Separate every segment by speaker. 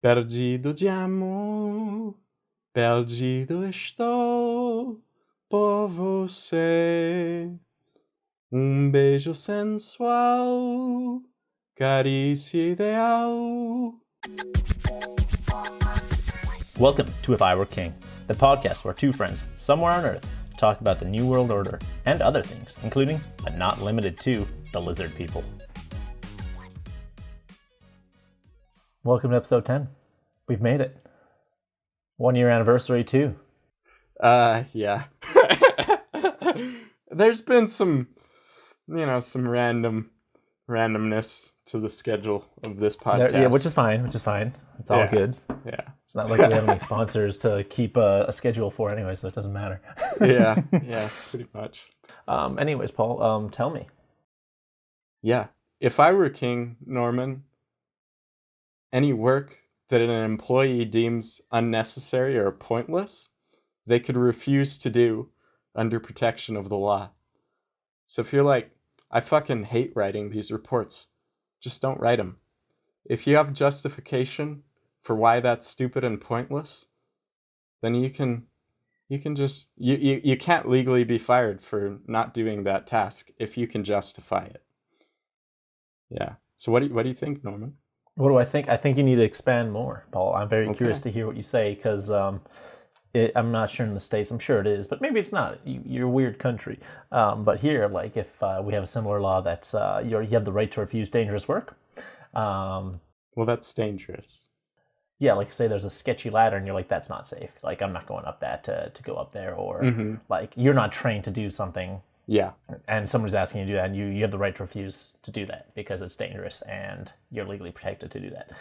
Speaker 1: Perdido de amor, perdido estou por você. Beijo sensual, carícia ideal.
Speaker 2: Welcome to If I Were King, the podcast where two friends somewhere on Earth talk about the New World Order and other things, including, but not limited to, the lizard people. Welcome to episode 10. We've made it. 1 year anniversary too.
Speaker 1: Yeah. There's been some randomness to the schedule of this podcast.
Speaker 2: Yeah, which is fine. It's all good.
Speaker 1: Yeah.
Speaker 2: It's not like we have any sponsors to keep a schedule for anyway, so it doesn't matter.
Speaker 1: Yeah, pretty much.
Speaker 2: Anyways, Paul, tell me.
Speaker 1: Yeah. If I were king, Norman, any work that an employee deems unnecessary or pointless, they could refuse to do under protection of the law. So if you're like, I fucking hate writing these reports, just don't write them. If you have justification for why that's stupid and pointless, then you can't legally be fired for not doing that task if you can justify it. Yeah. So what do you think, Norman?
Speaker 2: What do I think? I think you need to expand more, Paul. I'm very curious to hear what you say, because I'm not sure in the States. I'm sure it is, but maybe it's not. You're a weird country. But here, like, if we have a similar law that's you have the right to refuse dangerous work.
Speaker 1: Well, that's dangerous.
Speaker 2: Yeah, like say there's a sketchy ladder and you're like, that's not safe. Like, I'm not going up that to go up there. Or like, you're not trained to do something.
Speaker 1: Yeah.
Speaker 2: And somebody's asking you to do that, and you have the right to refuse to do that because it's dangerous and you're legally protected to do that.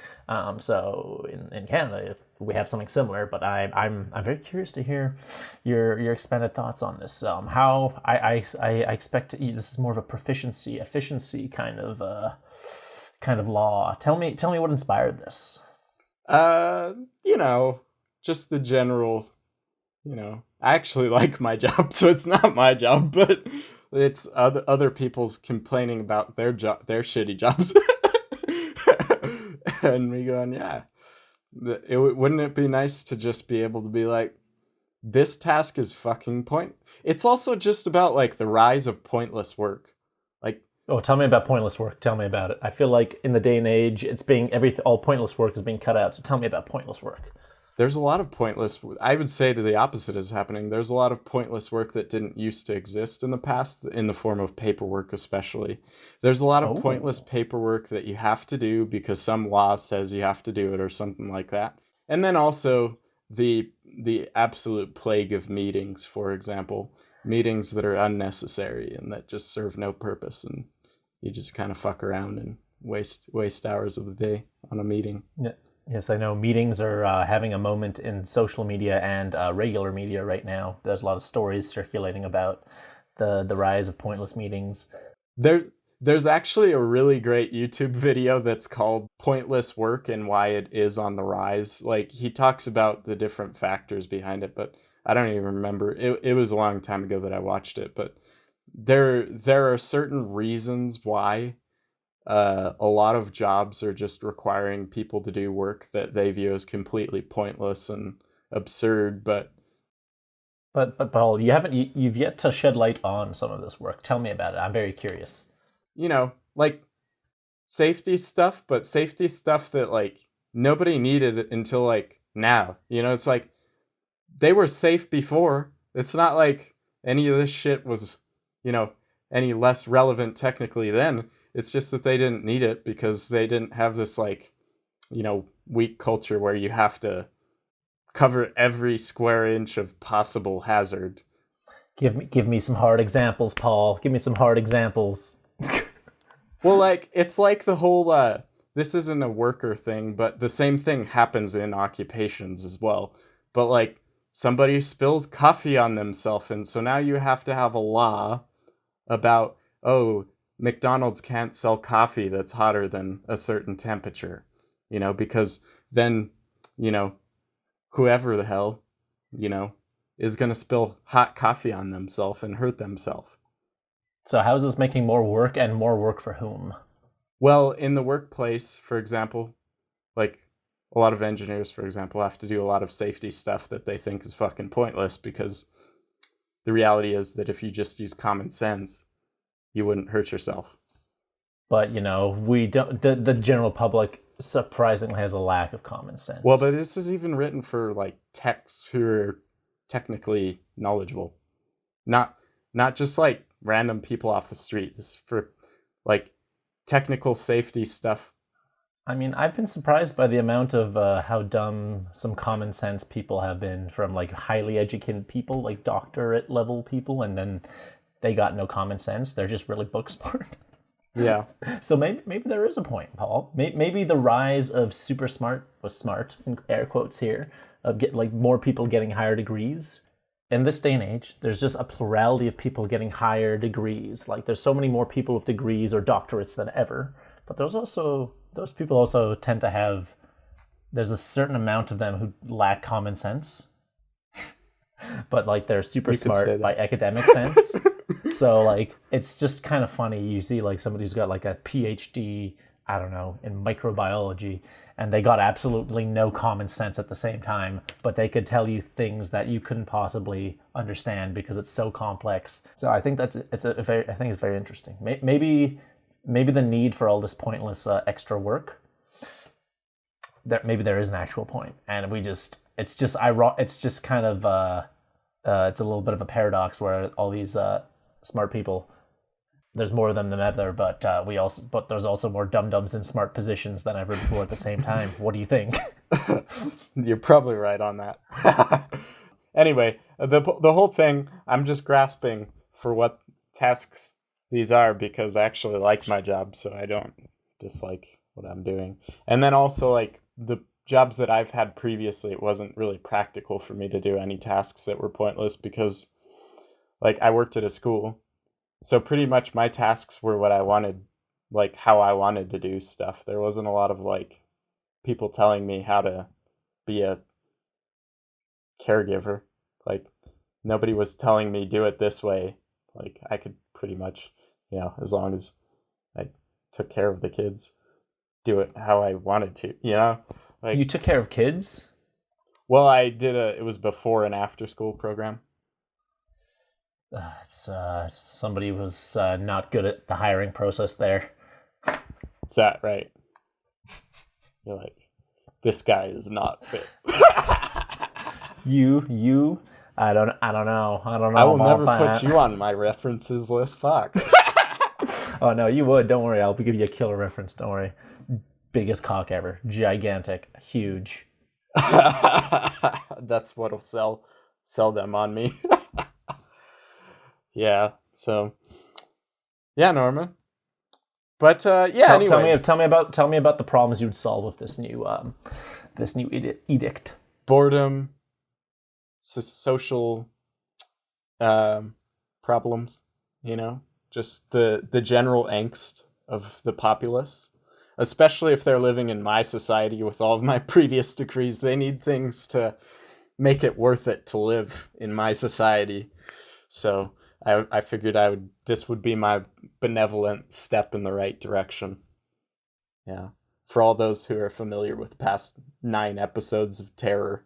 Speaker 2: So in Canada, we have something similar, but I'm very curious to hear your expanded thoughts on this. How I expect this is more of a efficiency kind of law. Tell me what inspired this.
Speaker 1: Just the general. I actually like my job, so it's not my job, but it's other people's complaining about their shitty jobs. And me going, yeah. Wouldn't it be nice to just be able to be like, this task is fucking It's also just about like the rise of pointless work. Like,
Speaker 2: oh, tell me about pointless work. Tell me about it. I feel like in the day and age, all pointless work is being cut out. So tell me about pointless work.
Speaker 1: There's a lot of pointless. I would say that the opposite is happening. There's a lot of pointless work that didn't used to exist in the past, in the form of paperwork especially. There's a lot of pointless paperwork that you have to do because some law says you have to do it or something like that. And then also the absolute plague of meetings, for example. Meetings that are unnecessary and that just serve no purpose, and you just kind of fuck around and waste hours of the day on a meeting.
Speaker 2: Yeah. Yes, I know meetings are having a moment in social media and regular media right now. There's a lot of stories circulating about the rise of pointless meetings.
Speaker 1: There's actually a really great YouTube video that's called Pointless Work and Why It Is on the Rise. Like, he talks about the different factors behind it, but I don't even remember. It was a long time ago that I watched it, but there are certain reasons why a lot of jobs are just requiring people to do work that they view as completely pointless and absurd. But
Speaker 2: Paul, you've yet to shed light on some of this work. Tell me about it. I'm very curious.
Speaker 1: Like safety stuff, but safety stuff that like nobody needed until like now. It's like they were safe before. It's not like any of this shit was, any less relevant technically then. It's just that they didn't need it because they didn't have this like, weak culture where you have to cover every square inch of possible hazard.
Speaker 2: Give me some hard examples, Paul. Give me some hard examples.
Speaker 1: Well, like, it's like the whole, this isn't a worker thing, but the same thing happens in occupations as well. But like, somebody spills coffee on themselves, and so now you have to have a law about, McDonald's can't sell coffee that's hotter than a certain temperature, because then, whoever the hell, is going to spill hot coffee on themselves and hurt themselves.
Speaker 2: So how is this making more work, and more work for whom?
Speaker 1: Well, in the workplace, for example, like a lot of engineers, for example, have to do a lot of safety stuff that they think is fucking pointless, because the reality is that if you just use common sense, you wouldn't hurt yourself.
Speaker 2: But, we don't, the general public surprisingly has a lack of common sense.
Speaker 1: Well, but this is even written for like techs who are technically knowledgeable. Not just like random people off the street. This is for like technical safety stuff.
Speaker 2: I mean, I've been surprised by the amount of how dumb some common sense people have been, from like highly educated people, like doctorate level people, and then they got no common sense. They're just really book smart.
Speaker 1: Yeah.
Speaker 2: So maybe there is a point, Paul. Maybe the rise of super smart, was smart in air quotes here, of more people getting higher degrees. In this day and age, there's just a plurality of people getting higher degrees. Like, there's so many more people with degrees or doctorates than ever. But those people also tend to have, there's a certain amount of them who lack common sense. But like, they're super smart by academic sense. So like, it's just kind of funny. You see like somebody who's got like a PhD, I don't know, in microbiology, and they got absolutely no common sense at the same time, but they could tell you things that you couldn't possibly understand because it's so complex. So I think I think it's very interesting. Maybe the need for all this pointless extra work, maybe there is an actual point, and it's just kind of it's a little bit of a paradox where all these smart people, there's more of them than ever, but there's also more dum-dums in smart positions than ever before at the same time. What do you think?
Speaker 1: You're probably right on that. Anyway, the whole thing, I'm just grasping for what tasks these are, because I actually like my job, so I don't dislike what I'm doing. And then also, like, the jobs that I've had previously, it wasn't really practical for me to do any tasks that were pointless, because like, I worked at a school, so pretty much my tasks were what I wanted, like how I wanted to do stuff. There wasn't a lot of like people telling me how to be a caregiver. Like, nobody was telling me do it this way. Like, I could pretty much, as long as I took care of the kids, do it how I wanted to, Like,
Speaker 2: you took care of kids?
Speaker 1: Well, I did it was before and after school program.
Speaker 2: It's somebody was not good at the hiring process there.
Speaker 1: Is that right? You're like, this guy is not fit.
Speaker 2: You, I don't know.
Speaker 1: I will never put you on my references list. Fuck.
Speaker 2: Oh no, you would. Don't worry. I'll give you a killer reference. Don't worry. Biggest cock ever. Gigantic. Huge.
Speaker 1: That's what'll sell them on me. Yeah. So. Yeah, Norma. But anyways.
Speaker 2: Tell me about the problems you'd solve with this new edict.
Speaker 1: Boredom, social problems. Just the general angst of the populace. Especially if they're living in my society with all of my previous degrees, they need things to make it worth it to live in my society. So I figured this would be my benevolent step in the right direction. Yeah. For all those who are familiar with the past 9 episodes of Terror.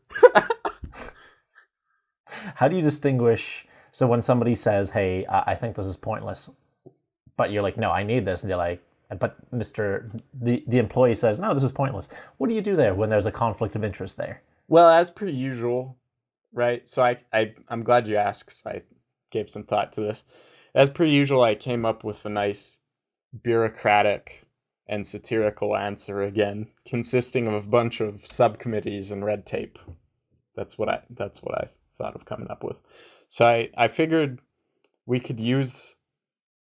Speaker 2: How do you distinguish? So when somebody says, hey, I think this is pointless, but you're like, no, I need this. And they're like, but the employee says, no, this is pointless. What do you do there when there's a conflict of interest there?
Speaker 1: Well, as per usual, right? So I'm glad you asked, 'cause I gave some thought to this. As per usual, I came up with a nice bureaucratic and satirical answer again, consisting of a bunch of subcommittees and red tape. That's what I thought of coming up with. So I figured we could use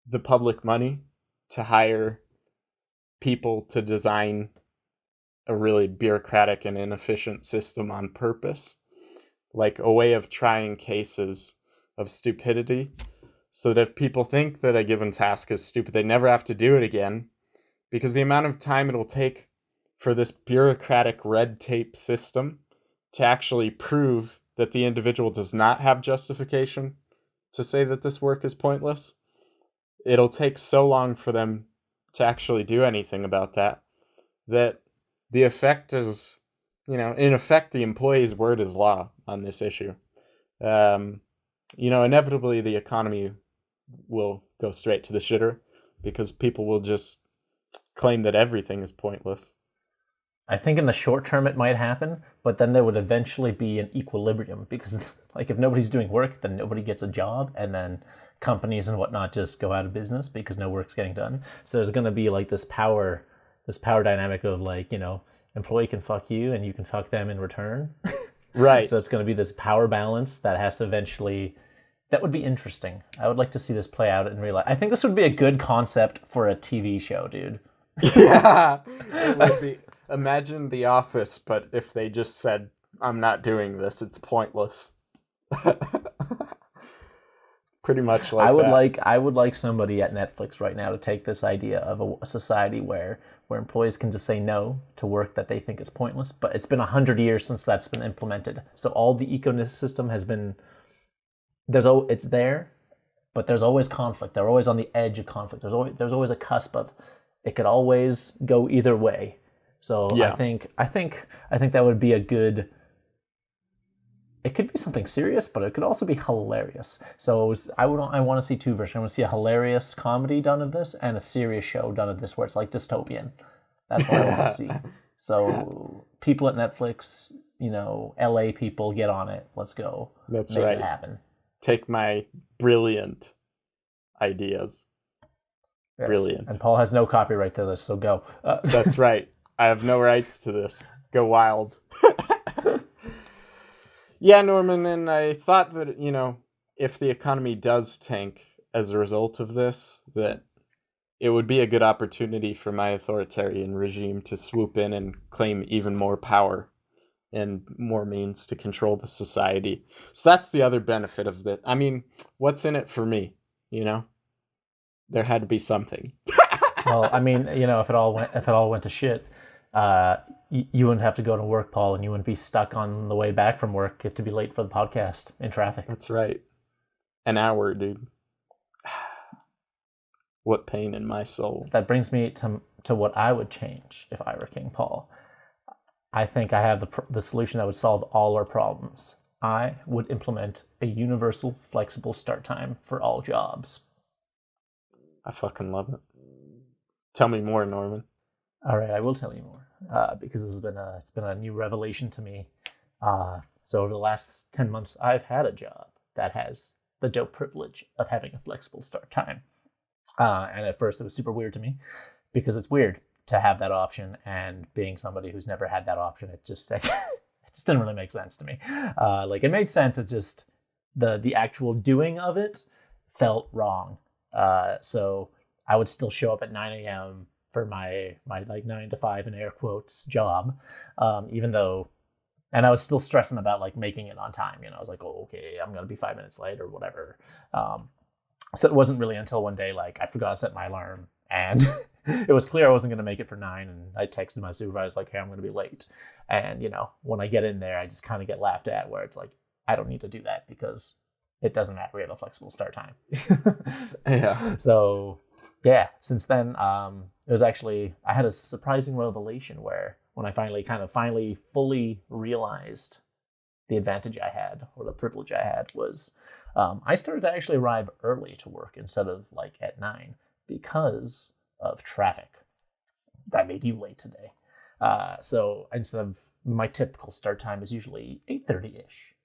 Speaker 1: the public money to hire people to design a really bureaucratic and inefficient system on purpose, like a way of trying cases of stupidity, so that if people think that a given task is stupid, they never have to do it again, because the amount of time it'll take for this bureaucratic red tape system to actually prove that the individual does not have justification to say that this work is pointless, it'll take so long for them to actually do anything about that the effect is in effect, the employee's word is law on this issue. Inevitably the economy will go straight to the shitter because people will just claim that everything is pointless.
Speaker 2: I think in the short term it might happen, but then there would eventually be an equilibrium because, like, if nobody's doing work, then nobody gets a job, and then companies and whatnot just go out of business because no work's getting done. So there's going to be like this power dynamic of like, employee can fuck you and you can fuck them in return.
Speaker 1: Right.
Speaker 2: So it's going to be this power balance that has to eventually. That would be interesting. I would like to see this play out in real life. I think this would be a good concept for a TV show, dude.
Speaker 1: Yeah, it would be. Imagine The Office, but if they just said, "I'm not doing this; it's pointless." Pretty much like that.
Speaker 2: I would like somebody at Netflix right now to take this idea of a society where employees can just say no to work that they think is pointless. But it's been 100 years since that's been implemented, so all the ecosystem has been. It's there, but there's always conflict. They're always on the edge of conflict. There's always a cusp of. It could always go either way. So yeah. I think that would be a good. It could be something serious, but it could also be hilarious. So I want to see two versions. I want to see a hilarious comedy done of this and a serious show done of this, where it's like dystopian. That's what I want to see. So people at Netflix, LA people, get on it. Let's go.
Speaker 1: That's
Speaker 2: Make
Speaker 1: right.
Speaker 2: it happen.
Speaker 1: Take my brilliant ideas.
Speaker 2: Yes.
Speaker 1: Brilliant.
Speaker 2: And Paul has no copyright to this, so go.
Speaker 1: That's right. I have no rights to this. Go wild. Yeah, Norman, and I thought that, if the economy does tank as a result of this, that it would be a good opportunity for my authoritarian regime to swoop in and claim even more power and more means to control the society. So that's the other benefit of that. I mean, what's in it for me, There had to be something.
Speaker 2: Well, I mean, if it all went to shit, you wouldn't have to go to work, Paul, and you wouldn't be stuck on the way back from work to be late for the podcast in traffic.
Speaker 1: That's right. An hour, dude. What pain in my soul.
Speaker 2: That brings me to what I would change if I were King Paul. I think I have the solution that would solve all our problems. I would implement a universal flexible start time for all jobs.
Speaker 1: I fucking love it. Tell me more, Norman.
Speaker 2: All right, I will tell you more because it's been a new revelation to me. So over the last 10 months, I've had a job that has the dope privilege of having a flexible start time. And at first, it was super weird to me because it's weird to have that option. And being somebody who's never had that option, it just didn't really make sense to me. It made sense. It just the actual doing of it felt wrong. So I would still show up at 9 a.m. for my 9 to 5 in air quotes job, even though, and I was still stressing about making it on time. I was like, oh, okay, I'm going to be 5 minutes late or whatever. So it wasn't really until one day, I forgot to set my alarm and it was clear I wasn't going to make it for 9. And I texted my supervisor hey, I'm going to be late. And, when I get in there, I just kind of get laughed at where it's I don't need to do that because it doesn't matter. We have a flexible start time.
Speaker 1: Yeah.
Speaker 2: So yeah, since then, it was actually, I had a surprising revelation where when I finally fully realized the advantage I had or the privilege I had was I started to actually arrive early to work instead of at 9 because of traffic. That made you late today. So instead of my typical start time is usually 8:30-ish.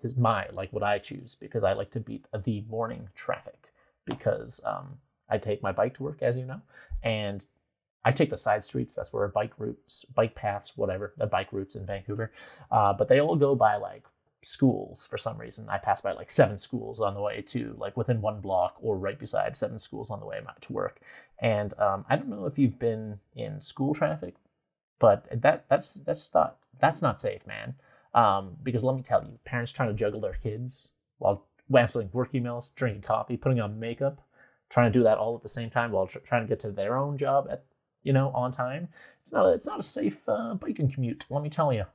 Speaker 2: Is what I choose because I like to beat the morning traffic because I take my bike to work, as you know, and I take the side streets. That's where bike paths, whatever, the bike routes in Vancouver. But they all go by schools for some reason. I pass by 7 schools on the way to within one block or right beside 7 schools on the way to work. And I don't know if you've been in school traffic, but that's not safe, man. Because let me tell you, parents trying to juggle their kids while answering work emails, drinking coffee, putting on makeup, trying to do that all at the same time while trying to get to their own job at on time. It's not a safe biking commute. Let me tell you.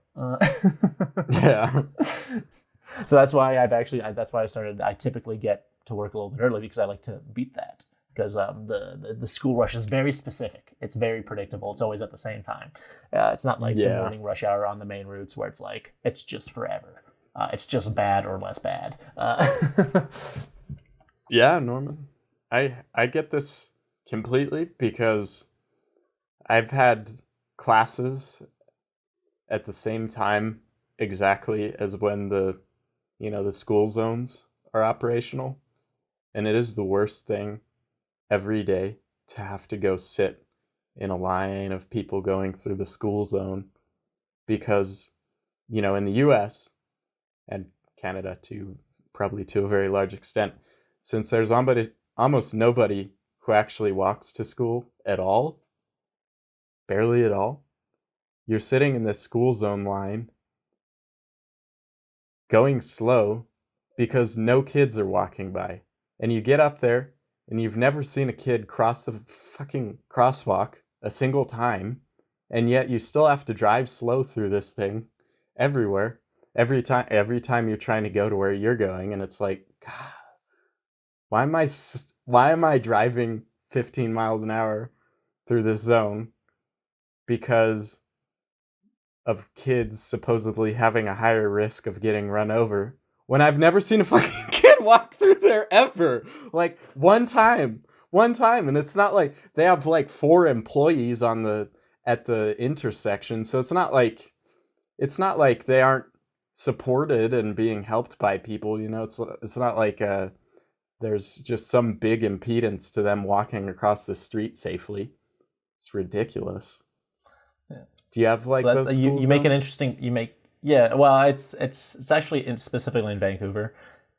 Speaker 1: Yeah.
Speaker 2: So that's why I typically get to work a little bit early because I like to beat that because the school rush is very specific. It's very predictable. It's always at the same time. It's not like the morning rush hour on the main routes where it's like it's just forever. It's just bad or less bad.
Speaker 1: Yeah, Norman. I get this completely because I've had classes at the same time exactly as when the school zones are operational, and it is the worst thing every day to have to go sit in a line of people going through the school zone because in the US and Canada too, probably to a very large extent, since there's almost nobody who actually walks to school at all, barely at all, you're sitting in this school zone line going slow because no kids are walking by. And you get up there and you've never seen a kid cross the fucking crosswalk a single time, and yet you still have to drive slow through this thing everywhere. Every time you're trying to go to where you're going, and it's like, God, why am I driving 15 miles an hour through this zone because of kids supposedly having a higher risk of getting run over when I've never seen a fucking kid walk through there ever. Like one time. And it's not like they have like 4 employees at the intersection. So it's not like they aren't supported and being helped by people, it's not like there's just some big impedance to them walking across the street safely. It's ridiculous.
Speaker 2: Yeah.
Speaker 1: Do you have like
Speaker 2: so
Speaker 1: those
Speaker 2: you make an interesting well, it's actually specifically in Vancouver.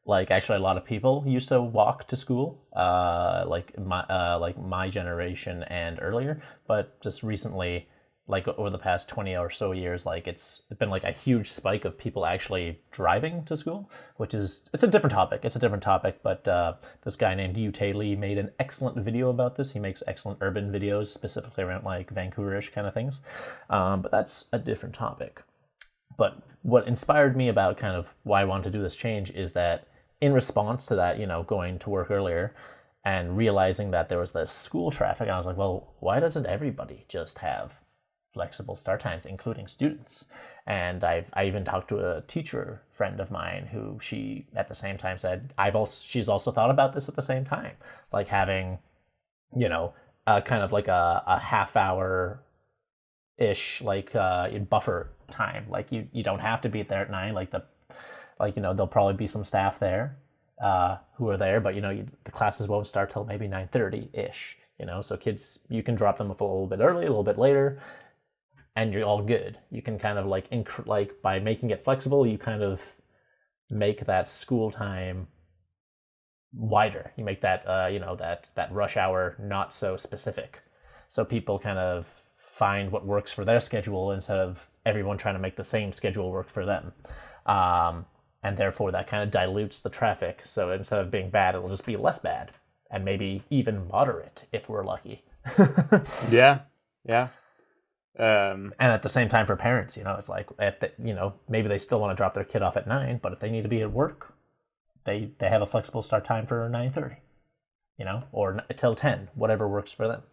Speaker 2: Like actually a lot of people used to walk to school, like my generation and earlier, but just recently, like over the past 20 or so years, like it's been like a huge spike of people actually driving to school, it's a different topic, but this guy named Yu Lee made an excellent video about this. He makes excellent urban videos specifically around like Vancouverish kind of things, but that's a different topic. But what inspired me about kind of why I wanted to do this change is that in response to that, going to work earlier and realizing that there was this school traffic, I was like, well, why doesn't everybody just have flexible start times, including students? And I even talked to a teacher friend of mine who she at the same time said she's also thought about this at the same time, like having kind of like a half hour ish like buffer time. Like you don't have to be there at 9. There'll probably be some staff there who are there, but the classes won't start till maybe 9:30 ish. So kids, you can drop them a little bit early, a little bit later, and you're all good. You can kind of like by making it flexible, you kind of make that school time wider. You make that that rush hour not so specific, so people kind of find what works for their schedule instead of everyone trying to make the same schedule work for them. And therefore that kind of dilutes the traffic. So instead of being bad, it'll just be less bad and maybe even moderate if we're lucky.
Speaker 1: Yeah.
Speaker 2: And at the same time for parents, it's like if they, maybe they still want to drop their kid off at 9, but if they need to be at work, they have a flexible start time for 9:30, or till 10, whatever works for them.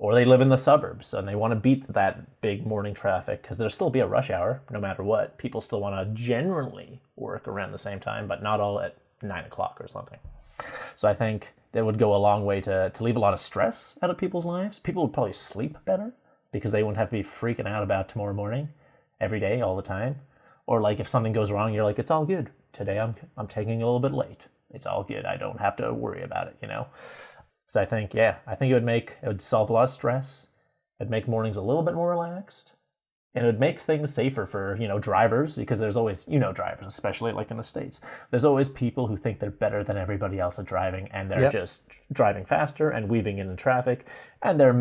Speaker 2: Or they live in the suburbs and they want to beat that big morning traffic because there'll still be a rush hour no matter what. People still want to generally work around the same time, but not all at 9 o'clock or something. So I think that would go a long way to leave a lot of stress out of people's lives. People would probably sleep better because they wouldn't have to be freaking out about tomorrow morning every day, all the time. Or like if something goes wrong, you're like, it's all good. Today I'm taking a little bit late. It's all good. I don't have to worry about it, So I think it would solve a lot of stress. It'd make mornings a little bit more relaxed. And it would make things safer for, drivers, because there's always, drivers, especially like in the States. There's always people who think they're better than everybody else at driving, and they're just driving faster and weaving into traffic, and they're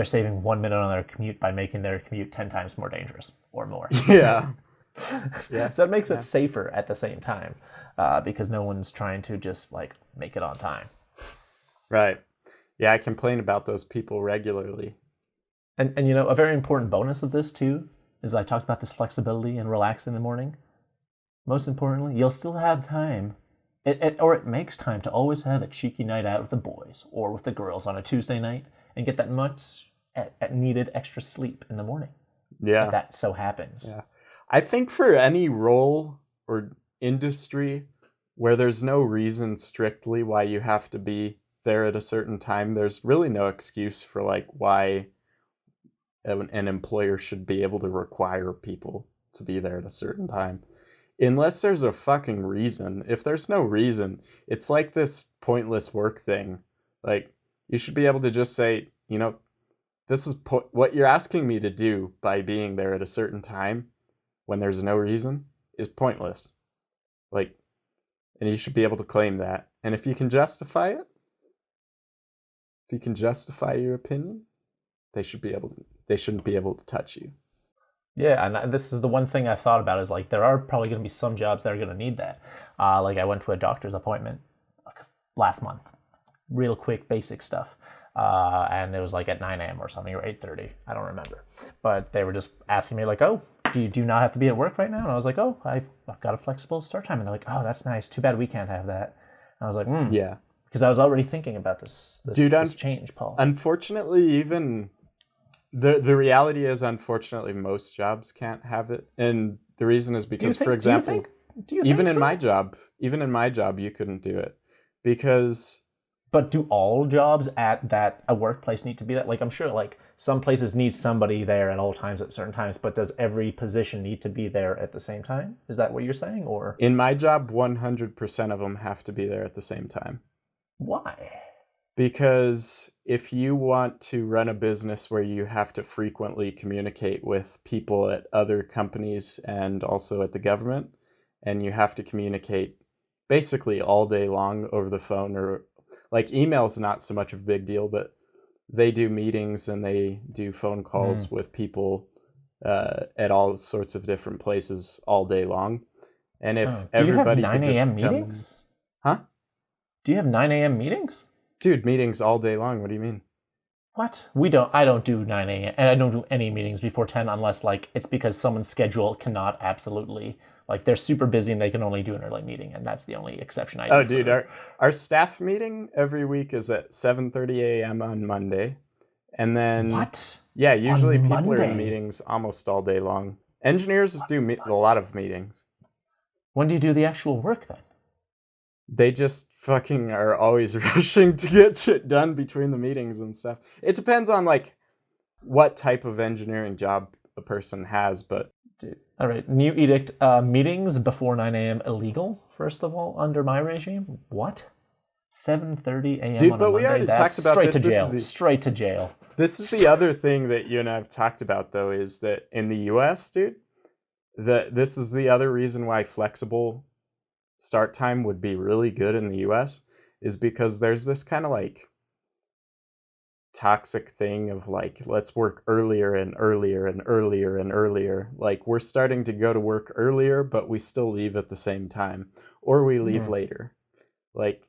Speaker 2: saving 1 minute on their commute by making their commute 10 times more dangerous or more.
Speaker 1: Yeah.
Speaker 2: So it makes it safer at the same time, because no one's trying to just like make it on time.
Speaker 1: Right. Yeah, I complain about those people regularly.
Speaker 2: And a very important bonus of this too is I talked about this flexibility and relax in the morning. Most importantly, you'll still have time Or it makes time to always have a cheeky night out with the boys or with the girls on a Tuesday night and get that much at needed extra sleep in the morning.
Speaker 1: Yeah.
Speaker 2: If that so happens.
Speaker 1: Yeah. I think for any role or industry where there's no reason strictly why you have to be there at a certain time, there's really no excuse for like why an employer should be able to require people to be there at a certain time. Unless there's a fucking reason. If there's no reason, it's like this pointless work thing. Like, you should be able to just say, this is what you're asking me to do by being there at a certain time when there's no reason is pointless. Like, and you should be able to claim that. And if you can justify it, if you can justify your opinion, they shouldn't be able to touch you.
Speaker 2: Yeah, and this is the one thing I thought about is like there are probably going to be some jobs that are going to need that. Like I went to a doctor's appointment last month, real quick basic stuff, and it was like at 9 a.m. or something or 8:30. I don't remember, but they were just asking me like, "Oh, do you not have to be at work right now?" And I was like, "Oh, I've got a flexible start time." And they're like, "Oh, that's nice. Too bad we can't have that." And I was like,
Speaker 1: Yeah,
Speaker 2: because I was already thinking about this change, Paul.
Speaker 1: Unfortunately, even. The reality is, unfortunately, most jobs can't have it, and the reason is because, for example, even in my job, you couldn't do it because.
Speaker 2: But do all jobs at a workplace need to be that? Like, I'm sure, like some places need somebody there at all times at certain times, but does every position need to be there at the same time? Is that what you're saying, or?
Speaker 1: In my job, 100% of them have to be there at the same time.
Speaker 2: Why?
Speaker 1: Because if you want to run a business where you have to frequently communicate with people at other companies and also at the government, and you have to communicate basically all day long over the phone, or like email's not so much of a big deal, but they do meetings and they do phone calls with people at all sorts of different places all day long. And if everybody
Speaker 2: do you have 9 a.m. meetings?
Speaker 1: Huh?
Speaker 2: Do you have 9 a.m. meetings?
Speaker 1: Dude, meetings all day long. What do you mean?
Speaker 2: What? I don't do 9 a.m. and I don't do any meetings before 10 unless like it's because someone's schedule cannot absolutely, like they're super busy and they can only do an early meeting, and that's the only exception I do.
Speaker 1: Oh, dude, our staff meeting every week is at 7:30 a.m. on Monday. And then
Speaker 2: what?
Speaker 1: Yeah, usually people are in meetings almost all day long. Engineers do a lot of meetings.
Speaker 2: When do you do the actual work then?
Speaker 1: They just fucking are always rushing to get shit done between the meetings and stuff. It depends on like what type of engineering job a person has, but
Speaker 2: dude. All right, new edict: meetings before 9 a.m. illegal. First of all, under my regime, what? 7:30 a.m.
Speaker 1: Dude,
Speaker 2: on
Speaker 1: but
Speaker 2: a
Speaker 1: we
Speaker 2: Monday?
Speaker 1: already
Speaker 2: That's
Speaker 1: talked about
Speaker 2: straight
Speaker 1: this.
Speaker 2: to jail. Straight to jail.
Speaker 1: This is the other thing that you and I have talked about, though, is that in the U.S., dude, this is the other reason why flexible start time would be really good in the US, is because there's this kind of like toxic thing of like, let's work earlier and earlier and earlier and earlier. Like we're starting to go to work earlier, but we still leave at the same time, or we leave later. Like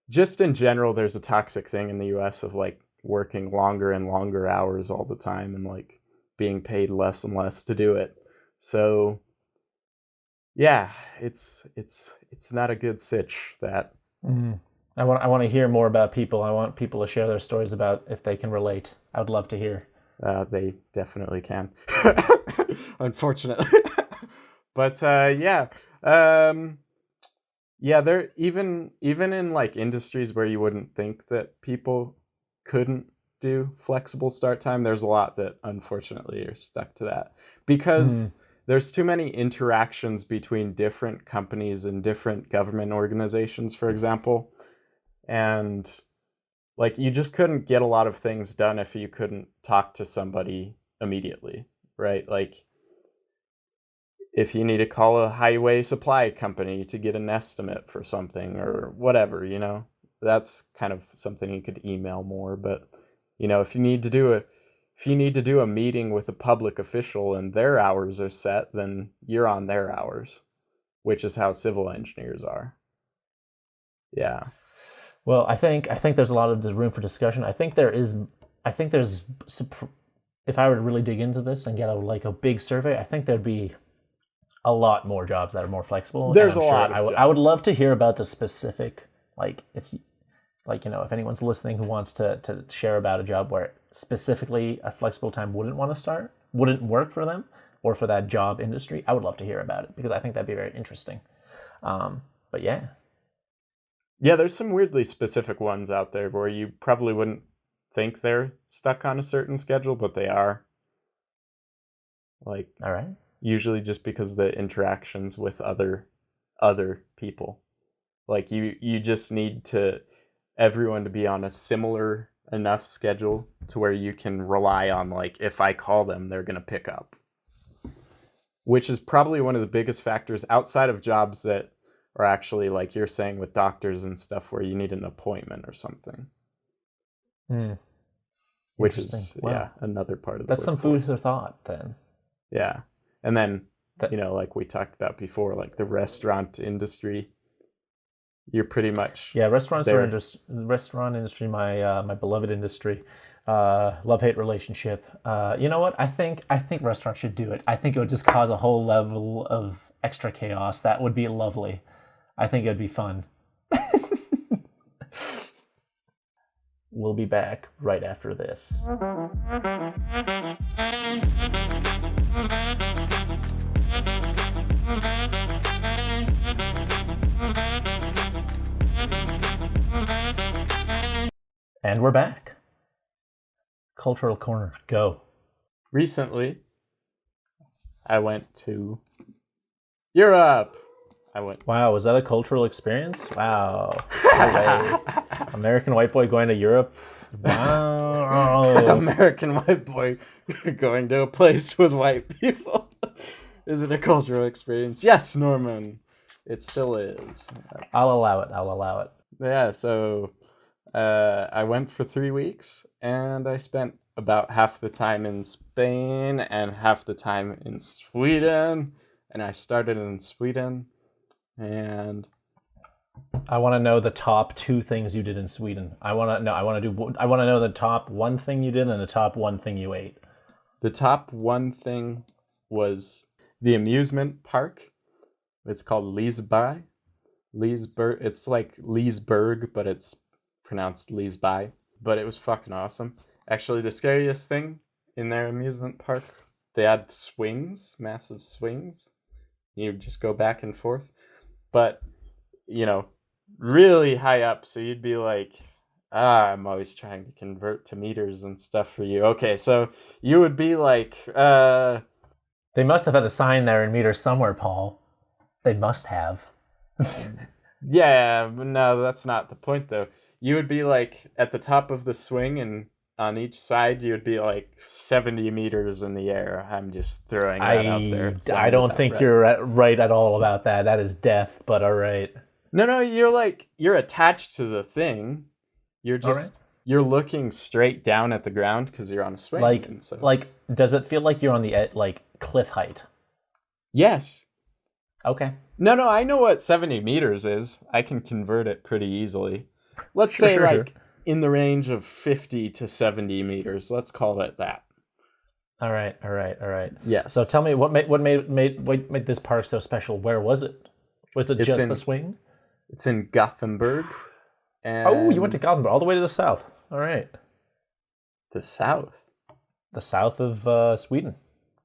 Speaker 1: just in general, there's a toxic thing in the US of like working longer and longer hours all the time and like being paid less and less to do it. So yeah, it's not a good sitch, that.
Speaker 2: I want to hear more about people. I want people to share their stories about if they can relate. I would love to hear.
Speaker 1: They definitely can. Unfortunately. But yeah. Yeah, there even in like industries where you wouldn't think that people couldn't do flexible start time, there's a lot that unfortunately are stuck to that because there's too many interactions between different companies and different government organizations, for example. And like you just couldn't get a lot of things done if you couldn't talk to somebody immediately, right? Like if you need to call a highway supply company to get an estimate for something or whatever, that's kind of something you could email more. But if you need to do a meeting with a public official and their hours are set, then you're on their hours, which is how civil engineers are. Yeah.
Speaker 2: Well, I think there's a lot of room for discussion. I think there's, if I were to really dig into this and get a big survey, I think there'd be a lot more jobs that are more flexible.
Speaker 1: There's
Speaker 2: and
Speaker 1: a
Speaker 2: I'm
Speaker 1: lot
Speaker 2: sure
Speaker 1: of
Speaker 2: I would
Speaker 1: jobs.
Speaker 2: love to hear about the specific, like if you, like if anyone's listening who wants to share about a job where specifically a flexible time wouldn't work for them or for that job industry, I would love to hear about it because I think that'd be very interesting. But yeah.
Speaker 1: Yeah, there's some weirdly specific ones out there where you probably wouldn't think they're stuck on a certain schedule, but they are. Like,
Speaker 2: All right.
Speaker 1: usually just because of the interactions with other people. Like you just need everyone to be on a similar enough schedule to where you can rely on, like, if I call them, they're going to pick up. Which is probably one of the biggest factors outside of jobs that are actually, like you're saying, with doctors and stuff where you need an appointment or something. Which is,
Speaker 2: wow.
Speaker 1: another part of the
Speaker 2: That's some food
Speaker 1: workforce.
Speaker 2: for thought then.
Speaker 1: Yeah. And then, like we talked about before, like the restaurant industry, you're pretty much
Speaker 2: restaurant industry, my beloved industry, love-hate relationship. You know what? I think restaurants should do it. I think it would just cause a whole level of extra chaos. That would be lovely. I think it'd be fun. We'll be back right after this. And we're back. Cultural Corner, go.
Speaker 1: Recently, I went to Europe.
Speaker 2: Wow, was that a cultural experience? Wow. No way. American white boy going to Europe? Wow.
Speaker 1: American white boy going to a place with white people. Is it a cultural experience? Yes, Norman. It still is.
Speaker 2: I'll allow it.
Speaker 1: Yeah, so I went for 3 weeks, and I spent about half the time in Spain and half the time in Sweden. And I started in Sweden, and
Speaker 2: I want to know the top 2 things you did in Sweden. I want to know the top 1 thing you did and the top 1 thing you ate.
Speaker 1: The top 1 thing was the amusement park. It's called Liseberg. It's like Leesburg, but it's pronounced Liseberg. But it was fucking awesome. Actually, the scariest thing in their amusement park, they had swings, massive swings. You just go back and forth. But, really high up. So you'd be like, I'm always trying to convert to meters and stuff for you. Okay, so you would be like,
Speaker 2: They must have had a sign there in meters somewhere, Paul. They must have.
Speaker 1: Yeah, but no, that's not the point, though. You would be like at the top of the swing, and on each side, you would be like 70 meters in the air. I'm just throwing that out there.
Speaker 2: I don't think you're right at all about that. That is death, but all right.
Speaker 1: No, you're attached to the thing. You're just, you're looking straight down at the ground because you're on a swing.
Speaker 2: Like, does it feel like you're on the cliff height?
Speaker 1: Yes.
Speaker 2: Okay.
Speaker 1: No, I know what 70 meters is. I can convert it pretty easily. Let's say in the range of 50 to 70 meters. Let's call it that.
Speaker 2: All right.
Speaker 1: Yes.
Speaker 2: So tell me, what made this park so special? Where was it? Was it just the swing?
Speaker 1: It's in Gothenburg. And
Speaker 2: you went to Gothenburg, all the way to the south. All right.
Speaker 1: The south?
Speaker 2: The south of Sweden.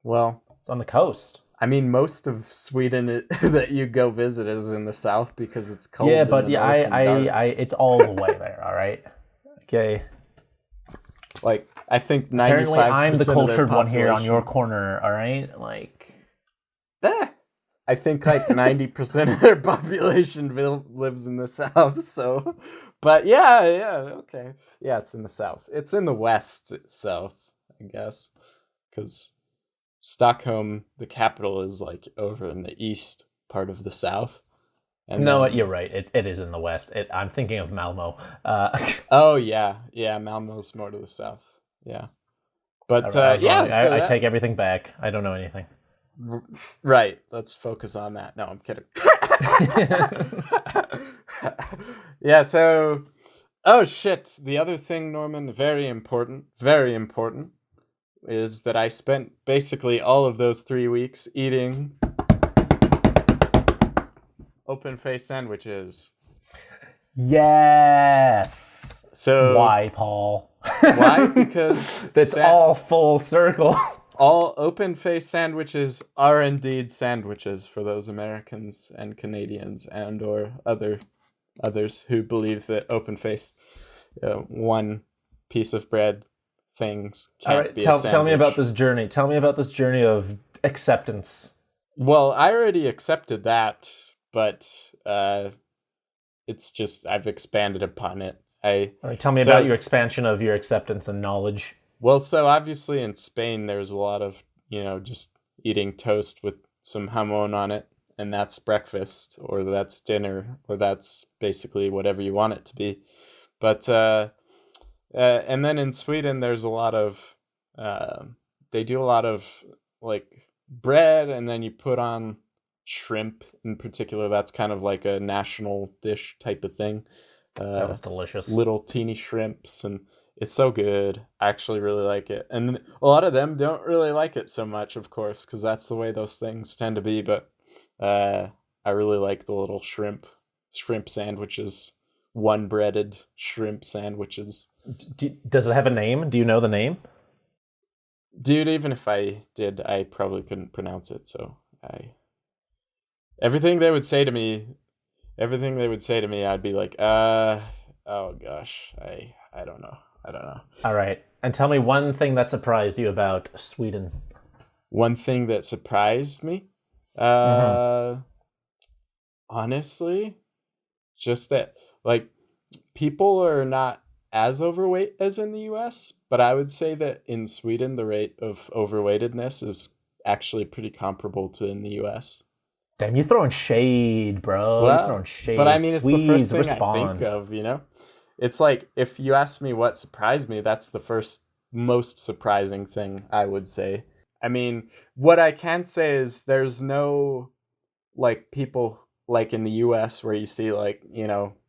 Speaker 1: Well,
Speaker 2: it's on the coast.
Speaker 1: I mean, most of Sweden that you go visit is in the south because it's cold.
Speaker 2: Yeah, but it's all the way there. All right. Okay.
Speaker 1: Like, I think 95%.
Speaker 2: Apparently, I'm the cultured one here on your corner. All right, like.
Speaker 1: I think like 90% of their population lives in the south. So, but yeah, okay, yeah, it's in the south. It's in the west south, I guess, because Stockholm, the capital, is like over in the east part of the south.
Speaker 2: And you're right. It is in the west. I'm thinking of Malmo.
Speaker 1: Oh yeah, Malmo's more to the south. Yeah, but
Speaker 2: I take everything back. I don't know anything.
Speaker 1: Right. Let's focus on that. No, I'm kidding. Yeah. So, oh shit. The other thing, Norman, very important, is that I spent basically all of those 3 weeks eating open-faced sandwiches.
Speaker 2: Yes.
Speaker 1: So
Speaker 2: why, Paul?
Speaker 1: why? Because
Speaker 2: that's all full circle.
Speaker 1: All open-faced sandwiches are indeed sandwiches for those Americans and Canadians and or others who believe that open-faced one piece of bread things can't be a sandwich.
Speaker 2: Tell me about this journey. Tell me about this journey of acceptance.
Speaker 1: Well, I already accepted that, but it's just I've expanded upon it.
Speaker 2: All right, tell me about your expansion of your acceptance and knowledge.
Speaker 1: Well, so obviously in Spain there's a lot of, just eating toast with some jamon on it, and that's breakfast, or that's dinner, or that's basically whatever you want it to be. But and then in Sweden there's a lot of they do a lot of like bread, and then you put on shrimp in particular. That's kind of like a national dish type of thing.
Speaker 2: Sounds delicious.
Speaker 1: Little teeny shrimps, and it's so good. I actually really like it. And a lot of them don't really like it so much, of course, because that's the way those things tend to be. But I really like the little shrimp sandwiches, one breaded shrimp sandwiches.
Speaker 2: Does it have a name? Do you know the name?
Speaker 1: Dude, even if I did, I probably couldn't pronounce it. So everything they would say to me, I'd be like, oh gosh, I don't know.
Speaker 2: All right. And tell me one thing that surprised you about Sweden.
Speaker 1: One thing that surprised me? Honestly, just that, like, people are not as overweight as in the US, but I would say that in Sweden, the rate of overweightedness is actually pretty comparable to in the US.
Speaker 2: Damn, you're throwing shade, bro.
Speaker 1: Well,
Speaker 2: you're throwing shade.
Speaker 1: But I mean, it's the first thing
Speaker 2: respond.
Speaker 1: I think of, It's like, if you ask me what surprised me, that's the first most surprising thing, I would say. I mean, what I can say is there's no, like, people, like, in the US where you see, like,